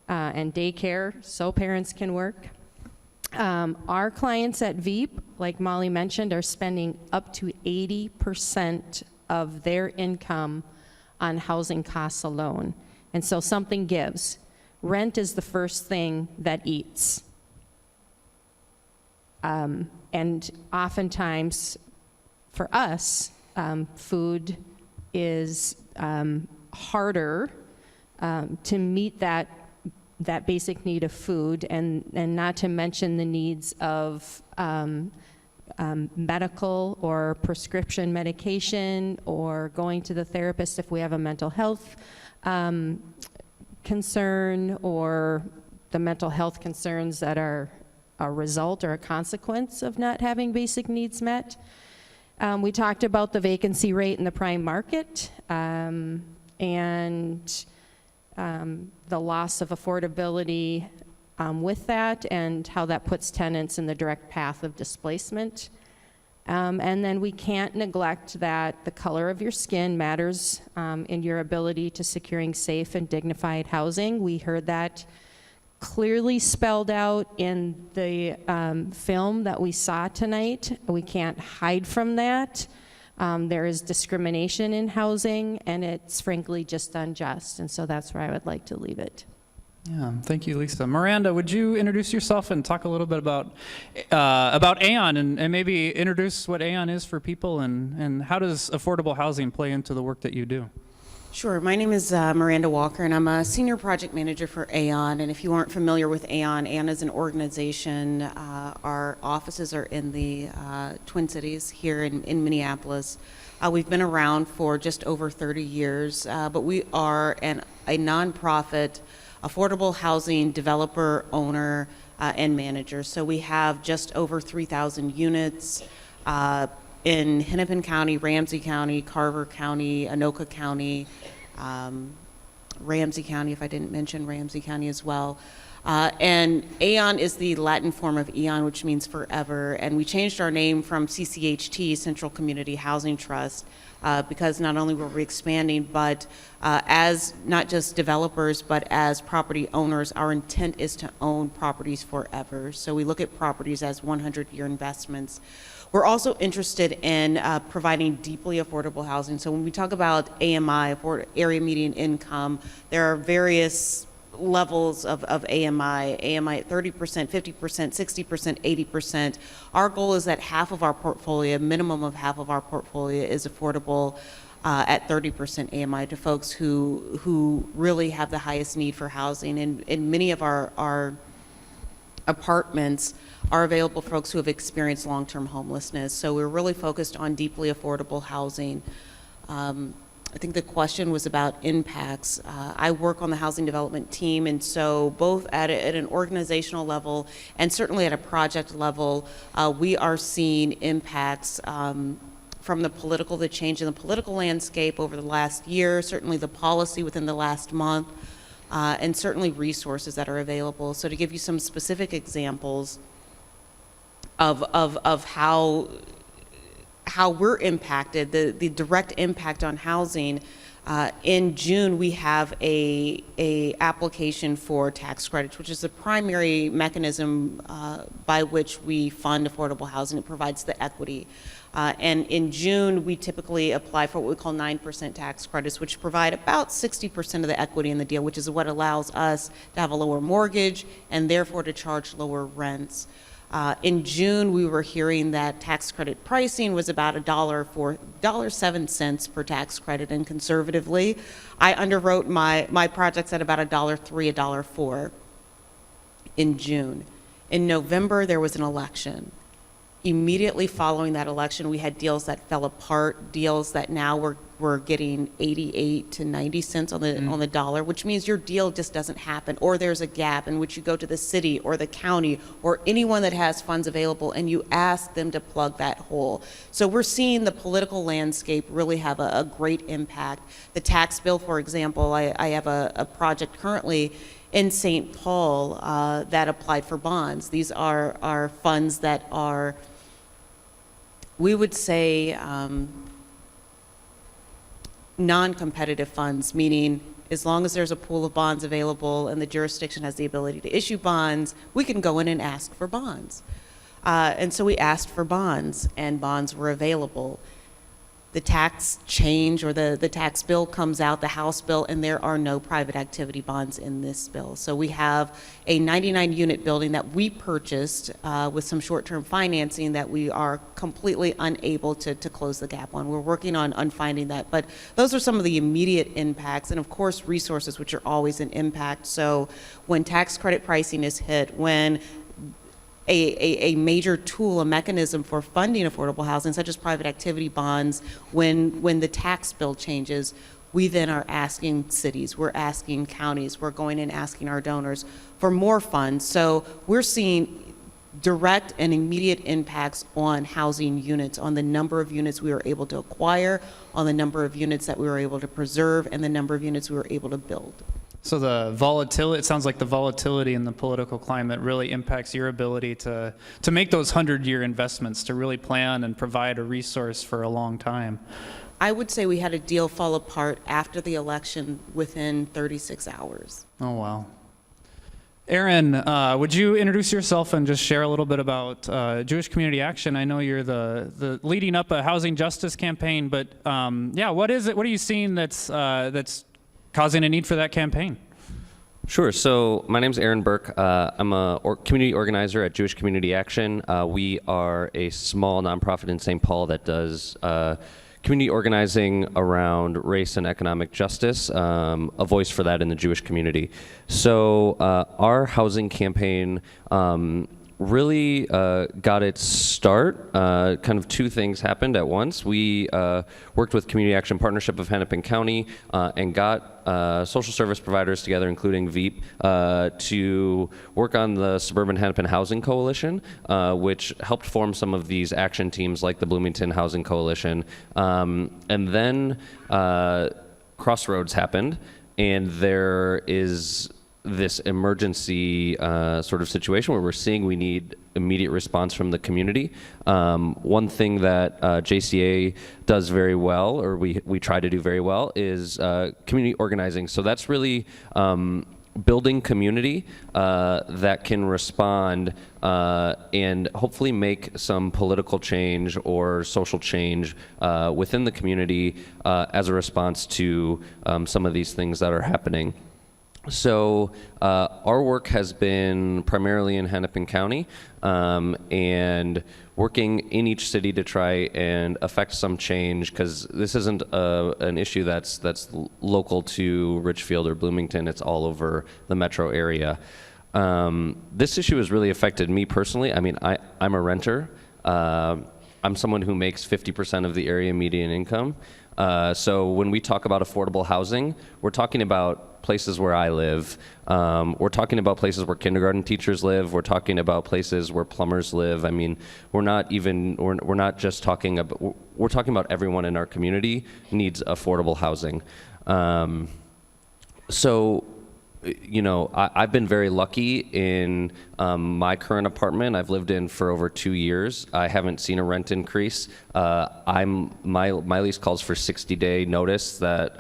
daycare, so parents can work. Our clients at Veep, like Molly mentioned, are spending up to 80% of their income on housing costs alone. And so something gives. Rent is the first thing that eats. And oftentimes, for us, food is harder to meet that basic need of food, and not to mention the needs of medical or prescription medication, or going to the therapist if we have a mental health concern, or the mental health concerns that are a result or a consequence of not having basic needs met. We talked about the vacancy rate in the prime market, and the loss of affordability with that, and how that puts tenants in the direct path of displacement. And then we can't neglect that the color of your skin matters in your ability to securing safe and dignified housing. We heard that clearly spelled out in the film that we saw tonight. We can't hide from that. There is discrimination in housing, and it's frankly just unjust. And so that's where I would like to leave it. Yeah, thank you, Lisa. Miranda, would you introduce yourself and talk a little bit about Aon, and maybe introduce what Aon is for people, and how does affordable housing play into the work that you do? Sure. My name is Miranda Walker, and I'm a senior project manager for Aon. And if you aren't familiar with Aon is an organization. Our offices are in the Twin Cities here in Minneapolis. We've been around for just over 30 years, but we are a nonprofit affordable housing developer, owner, and manager. So we have just over 3,000 units in Hennepin County, Ramsey County, Carver County, Anoka County, Ramsey County, if I didn't mention Ramsey County as well. And Aon is the Latin form of Eon, which means forever. And we changed our name from CCHT, Central Community Housing Trust, because not only were we expanding, but as not just developers, but as property owners, our intent is to own properties forever. So we look at properties as 100-year investments. We're also interested in providing deeply affordable housing. So when we talk about AMI, area median income, there are various levels of AMI at 30%, 50%, 60%, 80%. Our goal is that half of our portfolio, minimum of half of our portfolio, is affordable at 30% AMI to folks who really have the highest need for housing. And many of our apartments are available for folks who have experienced long-term homelessness. So we're really focused on deeply affordable housing. I think the question was about impacts. I work on the housing development team, and so both at an organizational level and certainly at a project level, we are seeing impacts from the change in the political landscape over the last year, certainly the policy within the last month, and certainly resources that are available. So to give you some specific examples of how we're impacted, the direct impact on housing. In June, we have a application for tax credits, which is the primary mechanism by which we fund affordable housing. It provides the equity. And in June, we typically apply for what we call 9% tax credits, which provide about 60% of the equity in the deal, which is what allows us to have a lower mortgage and therefore to charge lower rents. In June, we were hearing that tax credit pricing was about $1.07 per tax credit, and conservatively, I underwrote my projects at about $1.03, $1.04 in June. In November, there was an election. Immediately following that election, we had deals that fell apart, deals that now we're getting 88 to 90 cents on the dollar, which means your deal just doesn't happen, or there's a gap in which you go to the city or the county or anyone that has funds available and you ask them to plug that hole. So we're seeing the political landscape really have a great impact. The tax bill, for example, I have a project currently in St. Paul that applied for bonds. These are funds that are, we would say, non-competitive funds, meaning as long as there's a pool of bonds available and the jurisdiction has the ability to issue bonds, we can go in and ask for bonds. And so we asked for bonds, and bonds were available. The tax change or the tax bill comes out, the House bill, and there are no private activity bonds in this bill. So we have a 99-unit building that we purchased with some short-term financing that we are completely unable to close the gap on. We're working on finding that, but those are some of the immediate impacts, and of course resources, which are always an impact. So when tax credit pricing is hit, when a major tool, a mechanism for funding affordable housing, such as private activity bonds, when the tax bill changes, we then are asking cities, we're asking counties, we're going and asking our donors for more funds. So we're seeing direct and immediate impacts on housing units, on the number of units we were able to acquire, on the number of units that we were able to preserve, and the number of units we were able to build. So the volatility, it sounds like the volatility in the political climate really impacts your ability to make those 100-year investments, to really plan and provide a resource for a long time. I would say we had a deal fall apart after the election within 36 hours. Oh, wow. Aaron, would you introduce yourself and just share a little bit about Jewish Community Action? I know you're the leading up a housing justice campaign, but yeah, what is it? What are you seeing that's causing a need for that campaign? Sure. So my name's Aaron Burke. I'm a community organizer at Jewish Community Action. We are a small nonprofit in St. Paul that does community organizing around race and economic justice, a voice for that in the Jewish community. So our housing campaign really got its start. Kind of two things happened at once. We worked with Community Action Partnership of Hennepin County and got social service providers together, including Veep, to work on the Suburban Hennepin Housing Coalition, which helped form some of these action teams like the Bloomington Housing Coalition. And then Crossroads happened, and there is this emergency sort of situation where we're seeing we need immediate response from the community. One thing that JCA does very well, or we try to do very well, is community organizing. So that's really building community that can respond and hopefully make some political change or social change within the community as a response to some of these things that are happening. So our work has been primarily in Hennepin County and working in each city to try and affect some change, because this isn't an issue that's local to Richfield or Bloomington. It's all over the metro area. This issue has really affected me personally. I mean, I'm a renter. I'm someone who makes 50% of the area median income. So when we talk about affordable housing, we're talking about places where I live. We're talking about places where kindergarten teachers live. We're talking about places where plumbers live. I mean, we're not just talking about, we're talking about everyone in our community needs affordable housing. So, you know, I've been very lucky in my current apartment. I've lived in for over 2 years. I haven't seen a rent increase. My lease calls for 60-day notice that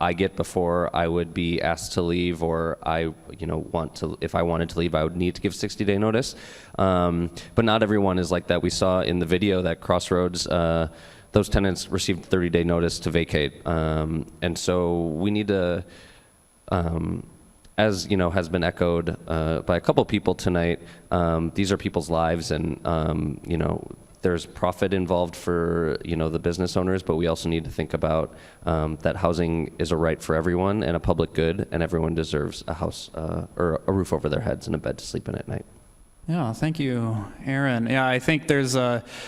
I get before I would be asked to leave, or if I wanted to leave, I would need to give 60-day notice. But not everyone is like that. We saw in the video that Crossroads, those tenants received 30-day notice to vacate. And so we need to, as you know, has been echoed by a couple people tonight, these are people's lives, and you know, there's profit involved for the business owners, but we also need to think about that housing is a right for everyone and a public good, and everyone deserves a house or a roof over their heads and a bed to sleep in at night. Yeah, thank you, Aaron. Yeah, I think there's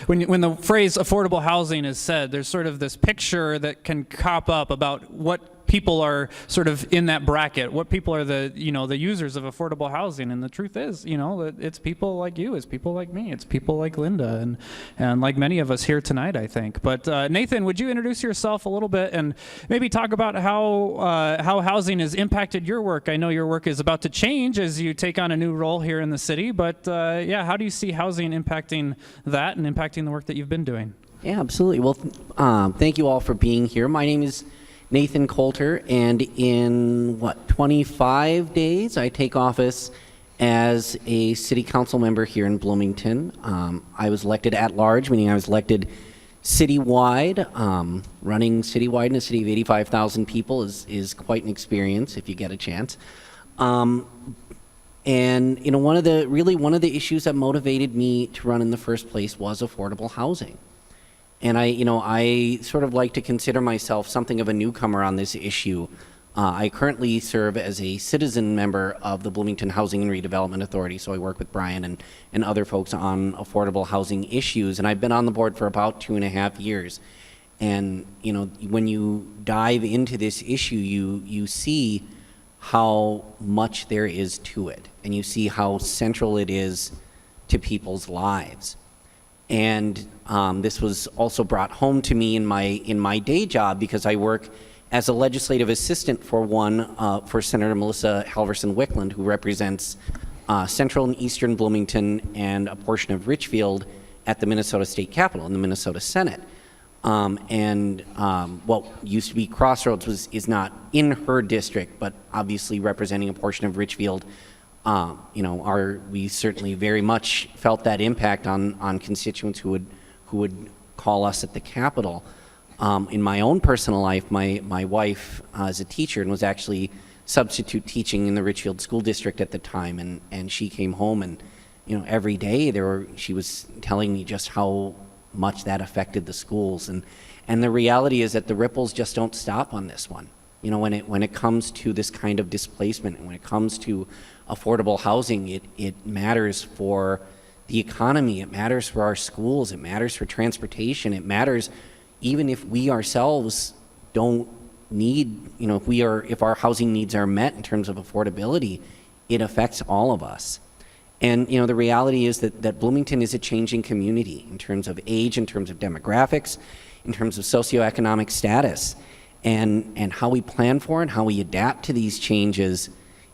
when the phrase affordable housing is said, there's sort of this picture that can pop up about what people are sort of in that bracket, what people are the users of affordable housing. And the truth is, it's people like you, it's people like me, it's people like Linda, and like many of us here tonight, I think. But Nathan, would you introduce yourself a little bit and maybe talk about how housing has impacted your work? I know your work is about to change as you take on a new role here in the city, but how do you see housing impacting that and impacting the work that you've been doing? Yeah, absolutely. Well, thank you all for being here. My name is Nathan Coulter, and in 25 days I take office as a city council member here in Bloomington. I was elected at large, meaning I was elected citywide. Running citywide in a city of 85,000 people is quite an experience if you get a chance. And one of the issues that motivated me to run in the first place was affordable housing. And I sort of like to consider myself something of a newcomer on this issue. I currently serve as a citizen member of the Bloomington Housing and Redevelopment Authority, so I work with Brian and other folks on affordable housing issues, and I've been on the board for about 2.5 years. And when you dive into this issue, you see how much there is to it, and you see how central it is to people's lives. And this was also brought home to me in my day job, because I work as a legislative assistant for Senator Melissa Halverson-Wickland, who represents Central and Eastern Bloomington and a portion of Richfield at the Minnesota State Capitol in the Minnesota Senate. What used to be Crossroads is not in her district, but obviously representing a portion of Richfield. We certainly very much felt that impact on constituents who would call us at the Capitol. In my own personal life, my wife is a teacher and was actually substitute teaching in the Richfield School District at the time, and she came home and every day she was telling me just how much that affected the schools, and the reality is that the ripples just don't stop on this one. When it comes to this kind of displacement, and when it comes to affordable housing, it matters for the economy, it matters for our schools, it matters for transportation, it matters even if we ourselves don't need, if our housing needs are met in terms of affordability, it affects all of us. And the reality is that Bloomington is a changing community in terms of age, in terms of demographics, in terms of socioeconomic status. And how we plan for and how we adapt to these changes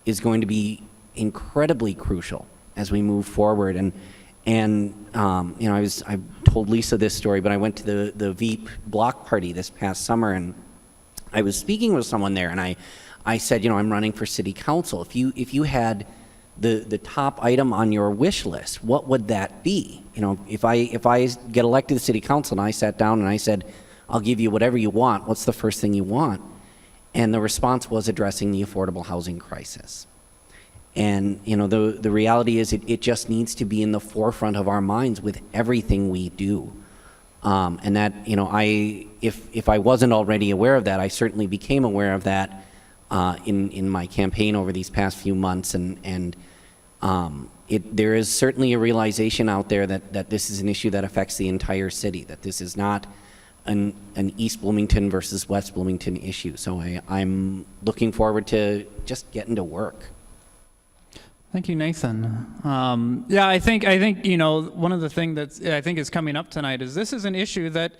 is going to be incredibly crucial as we move forward. I told Lisa this story, but I went to the Veep block party this past summer, and I was speaking with someone there, and I said, I'm running for city council. If you had the top item on your wish list, what would that be? If I get elected to city council and I sat down and I said, I'll give you whatever you want, what's the first thing you want? And the response was addressing the affordable housing crisis. And the reality is it just needs to be in the forefront of our minds with everything we do. And that, if I wasn't already aware of that, I certainly became aware of that in my campaign over these past few months. And there is certainly a realization out there that this is an issue that affects the entire city, that this is not an East Bloomington versus West Bloomington issue. So I'm looking forward to just getting to work. Thank you, Nathan. I think one of the things that I think is coming up tonight is this is an issue that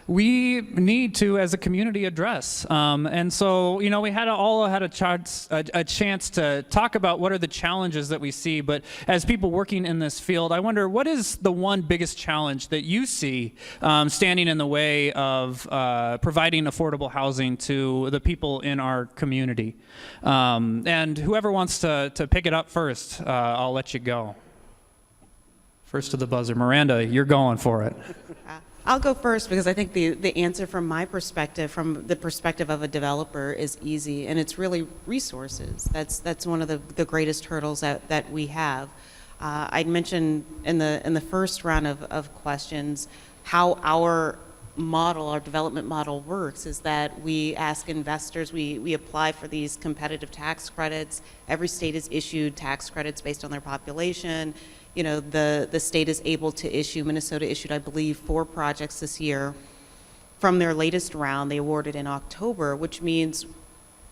we need to, as a community, address. And so, we all had a chance to talk about what are the challenges that we see. But as people working in this field, I wonder, what is the one biggest challenge that you see standing in the way of providing affordable housing to the people in our community? And whoever wants to pick it up first, I'll let you go. First to the buzzer. Miranda, you're going for it. I'll go first because I think the answer from my perspective, from the perspective of a developer, is easy, and it's really resources. That's one of the greatest hurdles that we have. I'd mentioned in the first round of questions how our model, our development model works is that we ask investors, we apply for these competitive tax credits. Every state is issued tax credits based on their population. You know, the state is able to issue, Minnesota issued, I believe, 4 projects this year from their latest round. They awarded in October, which means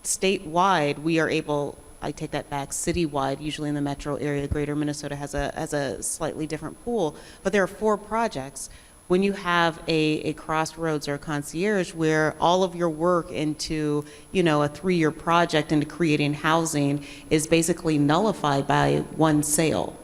statewide we are able, I take that back, citywide, usually in the metro area, greater Minnesota has a slightly different pool, but there are 4 projects. When you have a crossroads or a concierge where all of your work into, you know, a 3-year project into creating housing is basically nullified by one sale.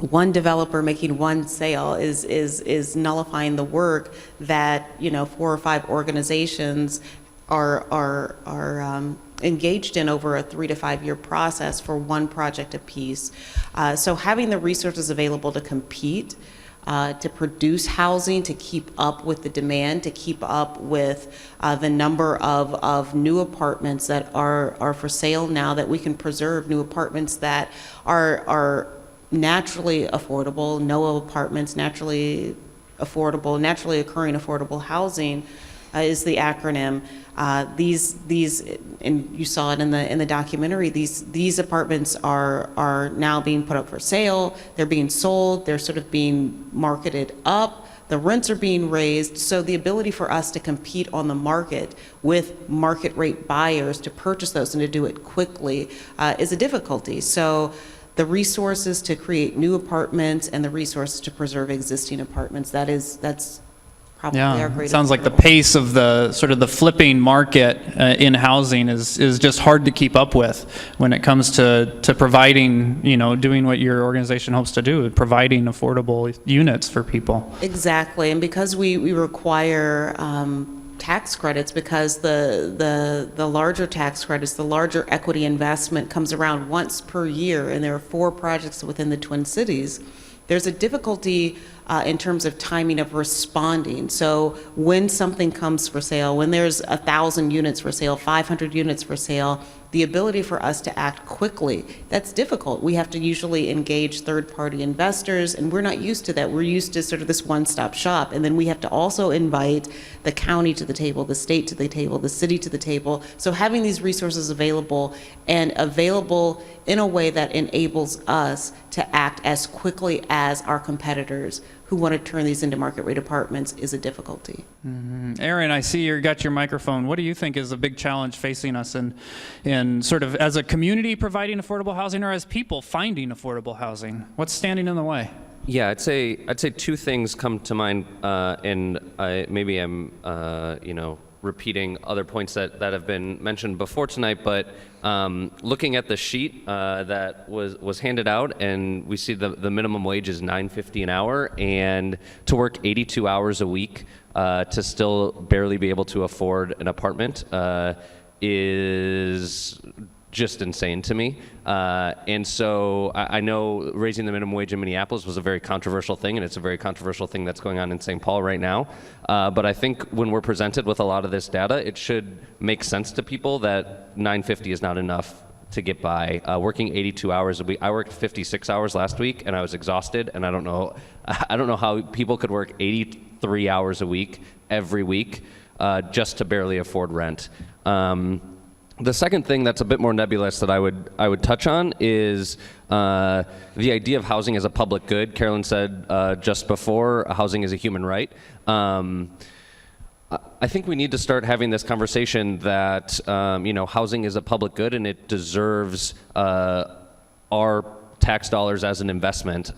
One developer making one sale is nullifying the work that, you know, 4 or 5 organizations are engaged in over a 3 to 5 year process for one project apiece. So having the resources available to compete, to produce housing, to keep up with the demand, to keep up with the number of new apartments that are for sale now, that we can preserve new apartments that are naturally affordable, NOAA apartments, naturally affordable, naturally occurring affordable housing is the acronym. These, and you saw it in the documentary, these apartments are now being put up for sale, they're being sold, they're sort of being marketed up, the rents are being raised, so the ability for us to compete on the market with market rate buyers to purchase those and to do it quickly is a difficulty. So the resources to create new apartments and the resources to preserve existing apartments, that's probably our It greatest sounds like the hurdle. pace of the sort of the flipping market in housing is just hard to keep up with when it comes to providing, you know, doing what your organization hopes to do, providing affordable units for people. Exactly, and because we require tax credits, because the larger tax credits, the larger equity investment comes around once per year, and there are 4 projects within the Twin Cities, there's a difficulty in terms of timing of responding. So when something comes for sale, when there's 1,000 units for sale, 500 units for sale, the ability for us to act quickly, that's difficult. We have to usually engage third-party investors, and we're not used to that. We're used to sort of this one-stop shop, and then we have to also invite the county to the table, the state to the table, the city to the table. So having these resources available, and available in a way that enables us to act as quickly as our competitors who want to turn these into market rate apartments is a difficulty. Mm-hmm. Aaron, I see you got your microphone. What do you think is a big challenge facing us in sort of as a community providing affordable housing, or as people finding affordable housing? What's standing in the way? Yeah, I'd say 2 things come to mind, and maybe I'm repeating other points that have been mentioned before tonight, but looking at the sheet that was handed out, and we see the minimum wage is $9.50 an hour, and to work 82 hours a week to still barely be able to afford an apartment is just insane to me. And so I know raising the minimum wage in Minneapolis was a very controversial thing, and it's a very controversial thing that's going on in St. Paul right now. But I think when we're presented with a lot of this data, it should make sense to people that $9.50 is not enough to get by. Working 82 hours a week, I worked 56 hours last week, and I was exhausted, and I don't know how people could work 83 hours a week every week just to barely afford rent. The second thing that's a bit more nebulous that I would touch on is the idea of housing as a public good. Carolyn said just before, housing is a human right. I think we need to start having this conversation that housing is a public good and it deserves our tax dollars as an investment.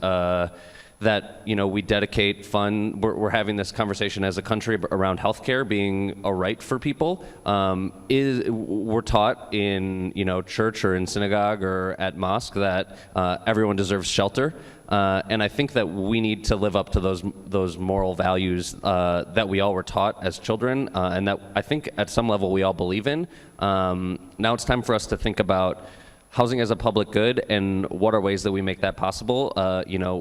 That we dedicate fund. We're having this conversation as a country around healthcare being a right for people. We're taught in church or in synagogue or at mosque that everyone deserves shelter, and I think that we need to live up to those moral values that we all were taught as children, and that I think at some level we all believe in. Now it's time for us to think about housing as a public good, and what are ways that we make that possible,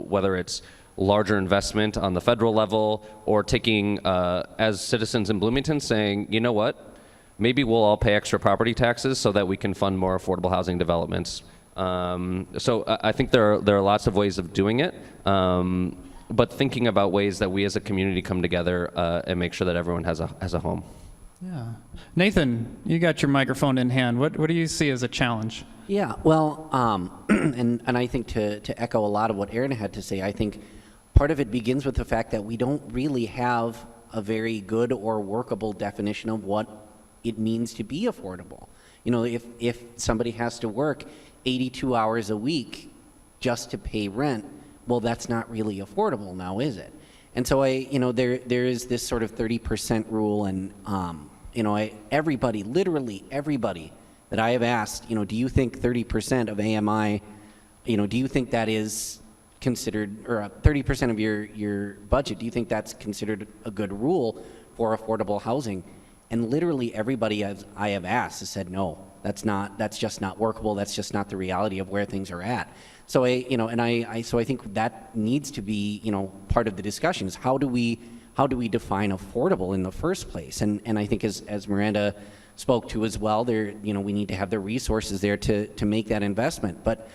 whether it's larger investment on the federal level, or taking, as citizens in Bloomington, saying, you know what, maybe we'll all pay extra property taxes so that we can fund more affordable housing developments. So I think there are lots of ways of doing it. but thinking about ways that we as a community come together and make sure that everyone has a home. Yeah. Nathan, you got your microphone in hand. What do you see as a challenge? Yeah, well, and I think to echo a lot of what Aaron had to say, I think part of it begins with the fact that we don't really have a very good or workable definition of what it means to be affordable. You know, if somebody has to work 82 hours a week just to pay rent, well, that's not really affordable now, is it? And so there is this sort of 30% rule, and everybody, literally everybody that I have asked, do you think 30% of AMI, do you think that is considered, or 30% of your budget, do you think that's considered a good rule for affordable housing? And literally everybody I have asked has said, no, that's just not workable. That's just not the reality of where things are at. So I think that needs to be, part of the discussion is how do we define affordable in the first place? And I think as Miranda spoke to as well, we need to have the resources there to make that investment. But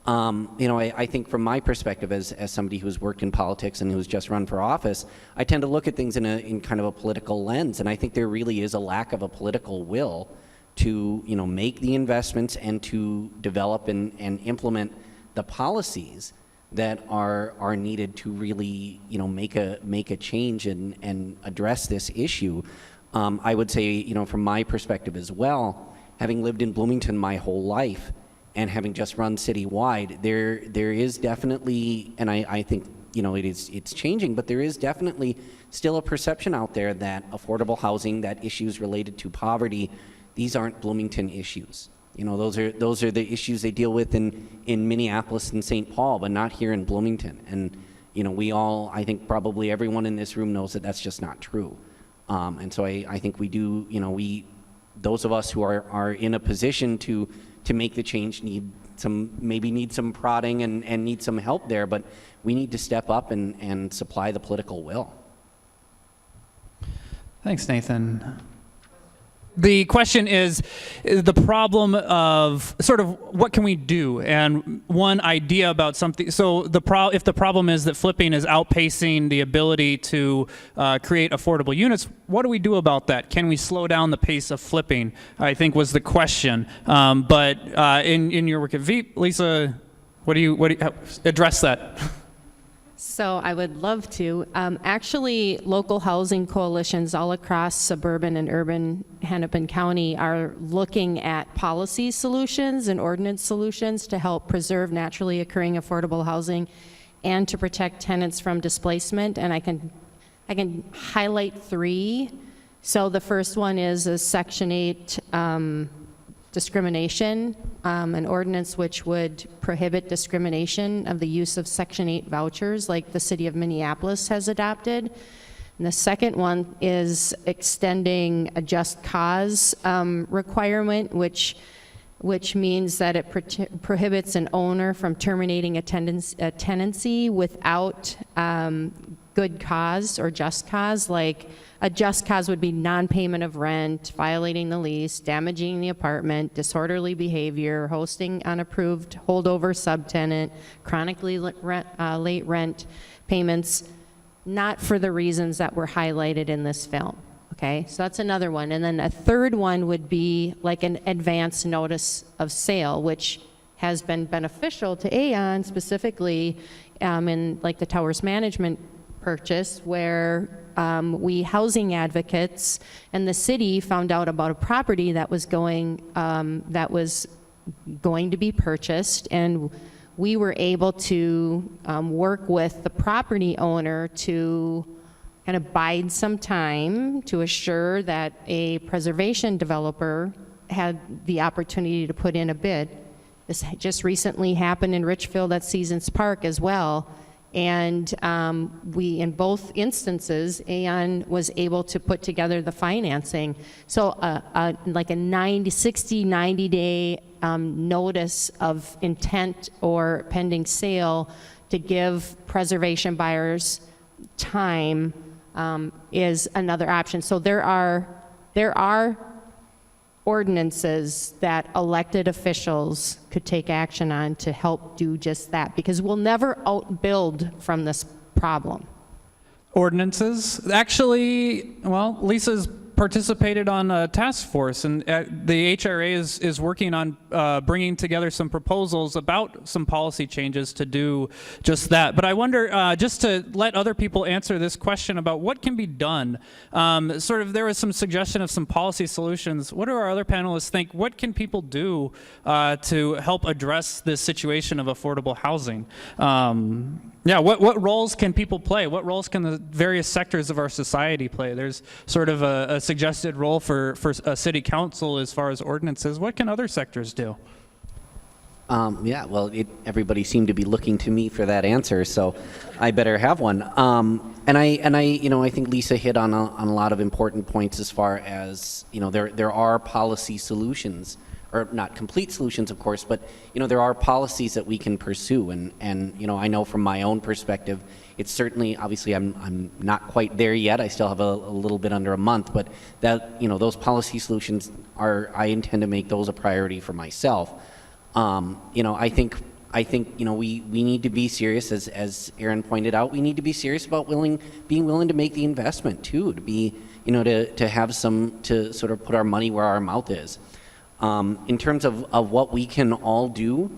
I think from my perspective as somebody who's worked in politics and who's just run for office, I tend to look at things in kind of a political lens, and I think there really is a lack of a political will to make the investments and to develop and implement the policies that are needed to really make a change and address this issue. I would say from my perspective as well, having lived in Bloomington my whole life and having just run citywide, there is definitely, and I think it's changing, but there is definitely still a perception out there that affordable housing, that issues related to poverty, these aren't Bloomington issues. Those are the issues they deal with in Minneapolis and St. Paul, but not here in Bloomington. And we all, I think probably everyone in this room knows that that's just not true. And so I think we do, those of us who are in a position to make the change need some prodding and need some help there, but we need to step up and supply the political will. Thanks, Nathan. The question is the problem of sort of what can we do, and one idea about something. So if the problem is that flipping is outpacing the ability to create affordable units, what do we do about that? Can we slow down the pace of flipping, I think was the question. But in your work at Veep, Lisa, what do you address that? So I would love to. Actually, local housing coalitions all across suburban and urban Hennepin County are looking at policy solutions and ordinance solutions to help preserve naturally occurring affordable housing and to protect tenants from displacement. And I can highlight three. So the first one is a Section 8 discrimination, an ordinance which would prohibit discrimination of the use of Section 8 vouchers like the city of Minneapolis has adopted. And the second one is extending a just cause requirement, which means that it prohibits an owner from terminating a tenancy without good cause or just cause. Like a just cause would be non-payment of rent, violating the lease, damaging the apartment, disorderly behavior, hosting unapproved holdover subtenant, chronically late rent payments, not for the reasons that were highlighted in this film. Okay, so that's another one. And then a third one would be like an advance notice of sale, which has been beneficial to Aon specifically in like the Towers Management purchase, where we housing advocates and the city found out about a property that was going to be purchased, and we were able to work with the property owner to kind of bide some time to assure that a preservation developer had the opportunity to put in a bid. This just recently happened in Richfield at Seasons Park as well. And we, in both instances, Aon was able to put together the financing. So like a 60, 90-day notice of intent or pending sale to give preservation buyers time is another option. So there are ordinances that elected officials could take action on to help do just that, because we'll never outbuild from this problem? Ordinances. Actually, well, Lisa's participated on a task force, and the HRA is working on bringing together some proposals about some policy changes to do just that. But I wonder, just to let other people answer this question about what can be done, sort of there was some suggestion of some policy solutions. What do our other panelists think? What can people do to help address this situation of affordable housing? Yeah, what roles can people play? What roles can the various sectors of our society play? There's sort of a suggested role for a city council as far as ordinances. What can other sectors do? Yeah, well, everybody seemed to be looking to me for that answer, so I better have one. And I think Lisa hit on a lot of important points as far as, there are policy solutions, or not complete solutions, of course, but, there are policies that we can pursue. And I know from my own perspective, it's certainly, obviously, I'm not quite there yet. I still have a little bit under a month, but that, those policy solutions I intend to make those a priority for myself. I think we need to be serious, as Aaron pointed out. We need to be serious about being willing to make the investment too, to be, to have to sort of put our money where our mouth is. In terms of what we can all do,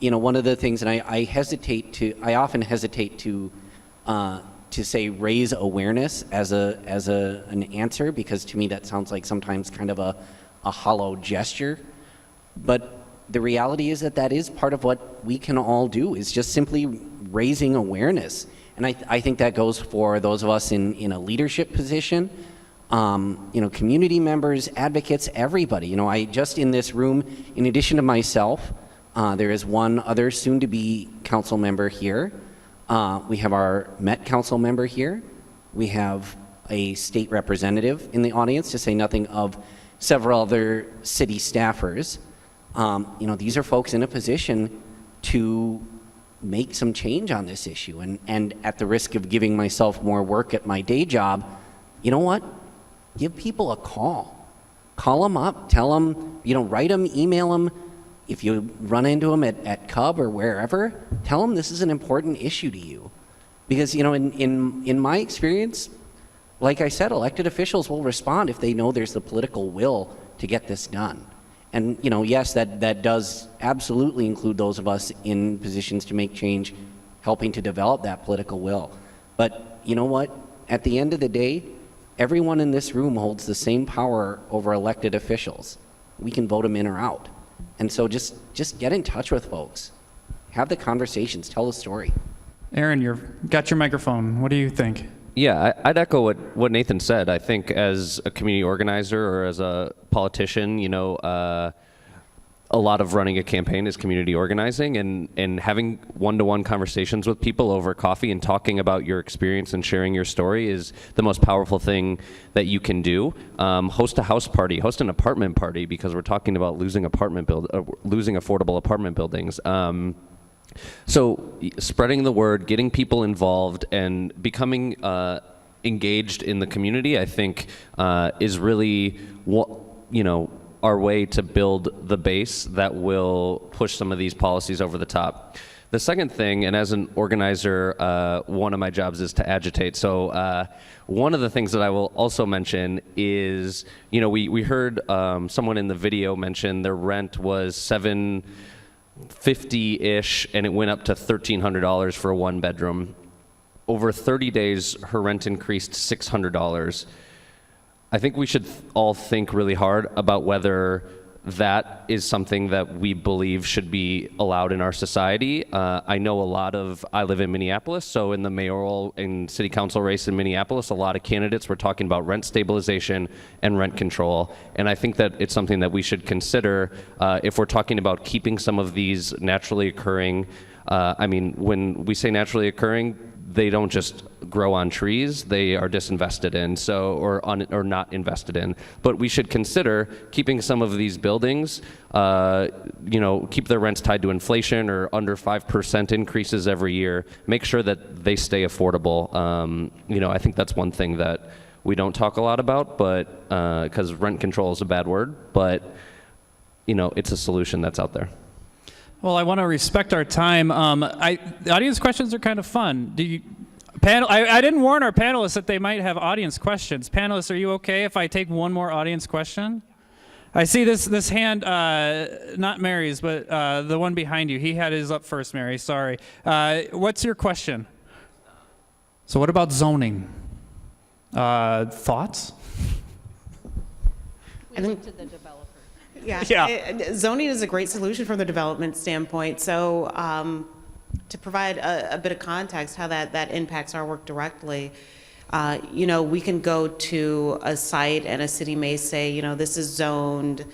one of the things, and I often hesitate to say raise awareness as an answer, because to me that sounds like sometimes kind of a hollow gesture, but the reality is that is part of what we can all do, is just simply raising awareness. And I think that goes for those of us in a leadership position, community members, advocates, everybody. I just in this room, in addition to myself, there is one other soon-to-be council member here. We have our Met council member here. We have a state representative in the audience, to say nothing of several other city staffers. These are folks in a position to make some change on this issue. And at the risk of giving myself more work at my day job, you know what? Give people a call. Call them up. Tell them, write them, email them. If you run into them at Cub or wherever, tell them this is an important issue to you. Because, in my experience, like I said, elected officials will respond if they know there's the political will to get this done. And, yes, that does absolutely include those of us in positions to make change, helping to develop that political will. But you know what? At the end of the day, everyone in this room holds the same power over elected officials. We can vote them in or out. And so just get in touch with folks. Have the conversations. Tell the story. Aaron, you've got your microphone. What do you think? Yeah, I'd echo what Nathan said. I think as a community organizer or as a politician, a lot of running a campaign is community organizing, and having one-to-one conversations with people over coffee and talking about your experience and sharing your story is the most powerful thing that you can do. Host a house party, host an apartment party, because we're talking about losing affordable apartment buildings. So spreading the word, getting people involved, and becoming engaged in the community, I think, is really our way to build the base that will push some of these policies over the top. The second thing, and as an organizer, one of my jobs is to agitate. So one of the things that I will also mention is, we heard someone in the video mention their rent was $750-ish, and it went up to $1,300 for a one bedroom. Over 30 days, her rent increased $600. I think we should all think really hard about whether that is something that we believe should be allowed in our society. I know I live in Minneapolis, so in the mayoral and city council race in Minneapolis, a lot of candidates were talking about rent stabilization and rent control. And I think that it's something that we should consider if we're talking about keeping some of these naturally occurring. When we say naturally occurring, they don't just grow on trees, they are disinvested in, or not invested in. But we should consider keeping some of these buildings, keep their rents tied to inflation or under 5% increases every year, make sure that they stay affordable. I think that's one thing that we don't talk a lot about, but because rent control is a bad word, but it's a solution that's out there. Well, I want to respect our time. The audience questions are kind of fun. I didn't warn our panelists that they might have audience questions. Panelists, are you okay if I take one more audience question? I see this hand, not Mary's, but the one behind you. He had his up first, Mary. Sorry. What's your question? So what about zoning? Thoughts? I think to the developer. Zoning is a great solution from the development standpoint. So to provide a bit of context how that impacts our work directly, we can go to a site and a city may say, this is zoned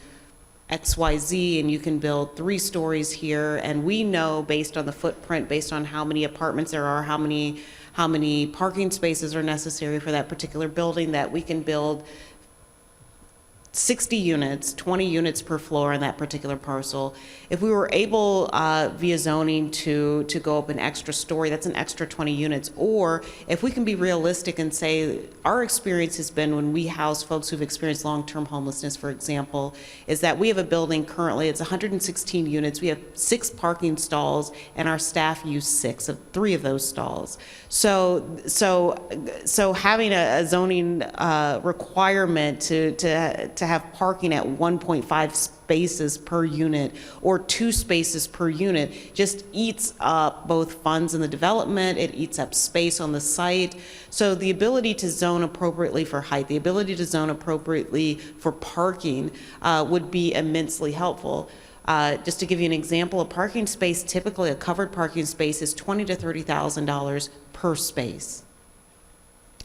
XYZ and you can build 3 stories here. And we know based on the footprint, based on how many apartments there are, how many parking spaces are necessary for that particular building, that we can build 60 units, 20 units per floor on that particular parcel. If we were able via zoning to go up an extra story, that's an extra 20 units. Or if we can be realistic and say our experience has been when we house folks who've experienced long-term homelessness, for example, is that we have a building currently, it's 116 units, we have 6 parking stalls and our staff use 3 of those stalls. So having a zoning requirement to have parking at 1.5 spaces per unit or 2 spaces per unit just eats up both funds in the development, it eats up space on the site. So the ability to zone appropriately for height, the ability to zone appropriately for parking would be immensely helpful. Just to give you an example, a parking space, typically a covered parking space, is $20,000 to $30,000 per space.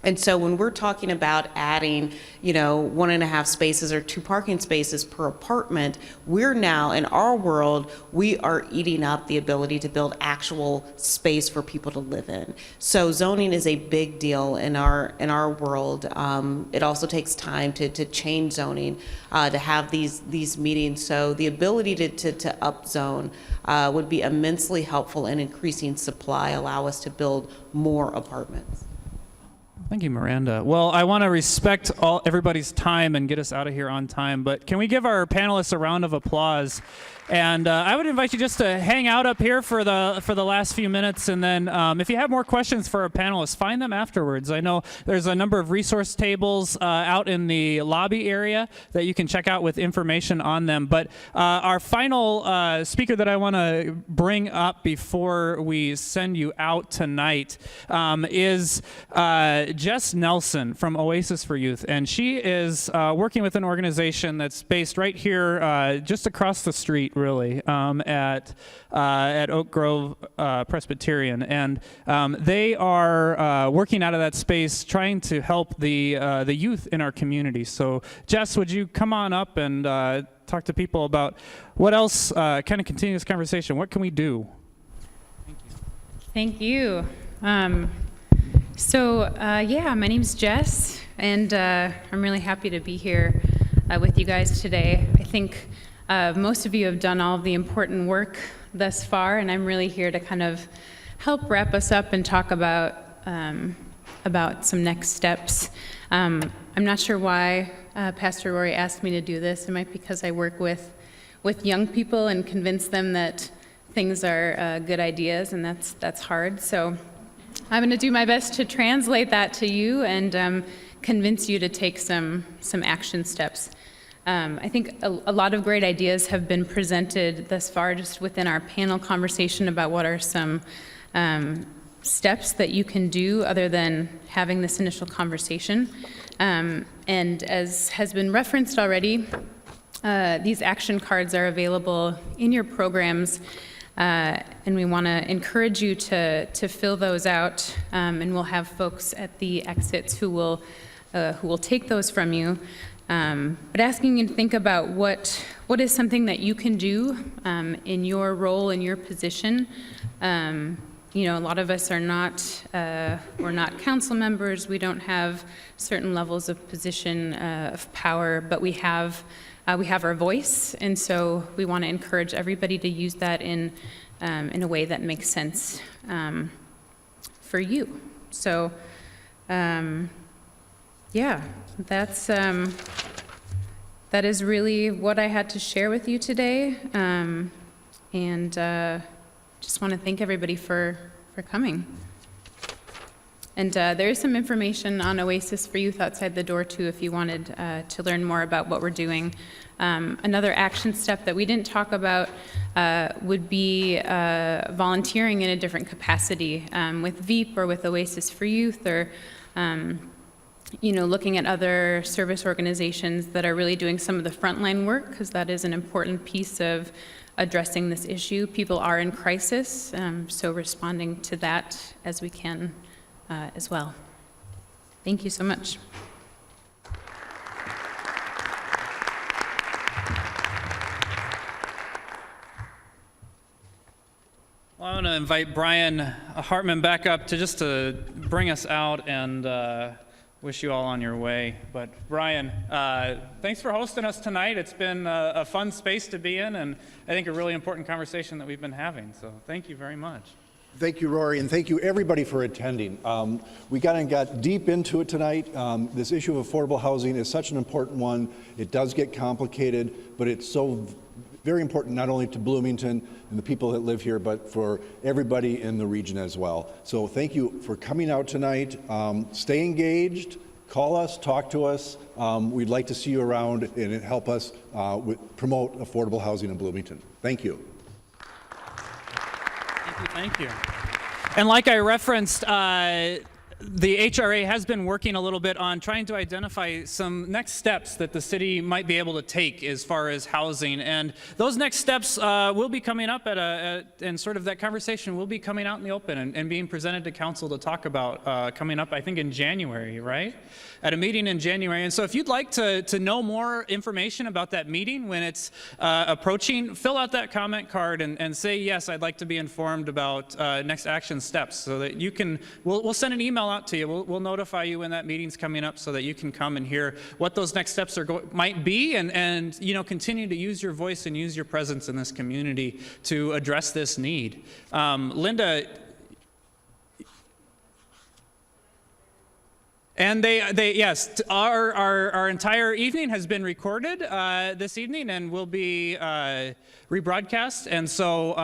And so when we're talking about adding, 1.5 spaces or 2 parking spaces per apartment, we're now, in our world, we are eating up the ability to build actual space for people to live in. So zoning is a big deal in our world. It also takes time to change zoning, to have these meetings. So the ability to upzone would be immensely helpful in increasing supply, allow us to build more apartments. Thank you, Miranda. Well, I want to respect everybody's time and get us out of here on time, but can we give our panelists a round of applause? And I would invite you just to hang out up here for the last few minutes, and then if you have more questions for our panelists, find them afterwards. I know there's a number of resource tables out in the lobby area that you can check out with information on them. But our final speaker that I want to bring up before we send you out tonight is Jess Nelson from Oasis for Youth, and she is working with an organization that's based right here just across the street, really, at Oak Grove Presbyterian, and they are working out of that space, trying to help the youth in our community. So, Jess, would you come on up and talk to people about what else? Kind of continue this conversation. What can we do? Thank you. My name's Jess, and I'm really happy to be here with you guys today. I think most of you have done all of the important work thus far, and I'm really here to kind of help wrap us up and talk about some next steps. I'm not sure why Pastor Rory asked me to do this. It might be because I work with young people and convince them that things are good ideas, and that's hard. So I'm going to do my best to translate that to you and convince you to take some action steps. I think a lot of great ideas have been presented thus far just within our panel conversation about what are some steps that you can do other than having this initial conversation. And as has been referenced already, these action cards are available in your programs, and we want to encourage you to fill those out, and we'll have folks at the exits who will take those from you. But asking you to think about what is something that you can do in your role, in your position. A lot of us are we're not council members. We don't have certain levels of position of power, but we have our voice, and so we want to encourage everybody to use that in a way that makes sense for you. So, that is really what I had to share with you today, and just want to thank everybody for coming. And there is some information on Oasis for Youth outside the door too if you wanted to learn more about what we're doing. Another action step that we didn't talk about would be volunteering in a different capacity with VEEP or with Oasis for Youth, or looking at other service organizations that are really doing some of the frontline work, because that is an important piece of addressing this issue. People are in crisis, so responding to that as we can as well. Thank you so much. Well, I want to invite Brian Hartman back up to bring us out and wish you all on your way. But Brian, thanks for hosting us tonight. It's been a fun space to be in, and I think a really important conversation that we've been having. So thank you very much. Thank you, Rory, and thank you everybody for attending. We got deep into it tonight. This issue of affordable housing is such an important one. It does get complicated, but it's so very important not only to Bloomington and the people that live here, but for everybody in the region as well. So thank you for coming out tonight. Stay engaged, call us, talk to us. We'd like to see you around and help us promote affordable housing in Bloomington. Thank you. Thank you. And like I referenced, the HRA has been working a little bit on trying to identify some next steps that the city might be able to take as far as housing. And those next steps will be coming up and sort of that conversation will be coming out in the open and being presented to council to talk about coming up, I think, in January, right? At a meeting in January. And so if you'd like to know more information about that meeting when it's approaching, fill out that comment card and say, yes, I'd like to be informed about next action steps, so that you can, we'll send an email out to you. We'll notify you when that meeting's coming up so that you can come and hear what those next steps might be and continue to use your voice and use your presence in this community to address this need. Linda, and yes, our entire evening has been recorded this evening and will be rebroadcast. And so,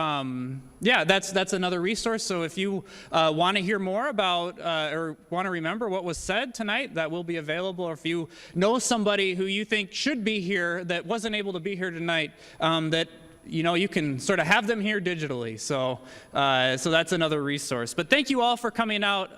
yeah, that's another resource. So if you want to hear more about or want to remember what was said tonight, that will be available. Or if you know somebody who you think should be here that wasn't able to be here tonight, that you can sort of have them here digitally. So that's another resource. But thank you all for coming out.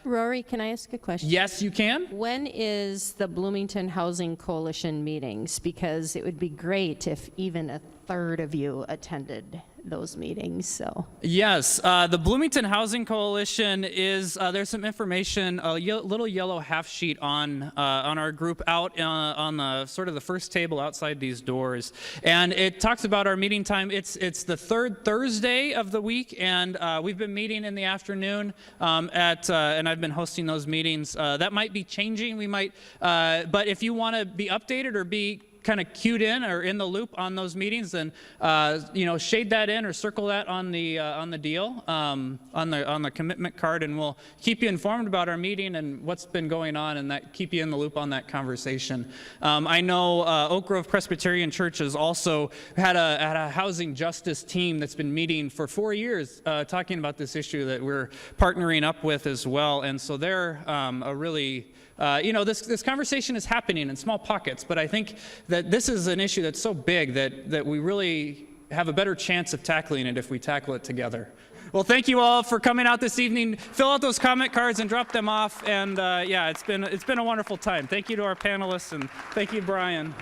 Rory, can I ask a question? Yes, you can. When is the Bloomington Housing Coalition meetings? Because it would be great if even a third of you attended those meetings. So yes, the Bloomington Housing Coalition is there's some information, a little yellow half sheet on our group out on the sort of the first table outside these doors, and it talks about our meeting time. It's the third Thursday of the week, and we've been meeting in the afternoon and I've been hosting those meetings. That might be changing. We might, but if you want to be updated or be kind of cued in or in the loop on those meetings, then shade that in or circle that on the deal on the commitment card, and we'll keep you informed about our meeting and what's been going on, and that keep you in the loop on that conversation. I know Oak Grove Presbyterian Church has also had a housing justice team that's been meeting for 4 years talking about this issue that we're partnering up with as well, and so they're a really this conversation is happening in small pockets, but I think that this is an issue that's so big that we really have a better chance of tackling it if we tackle it together. Well, thank you all for coming out this evening. Fill out those comment cards and drop them off. And yeah, it's been a wonderful time. Thank you to our panelists, and thank you, Brian.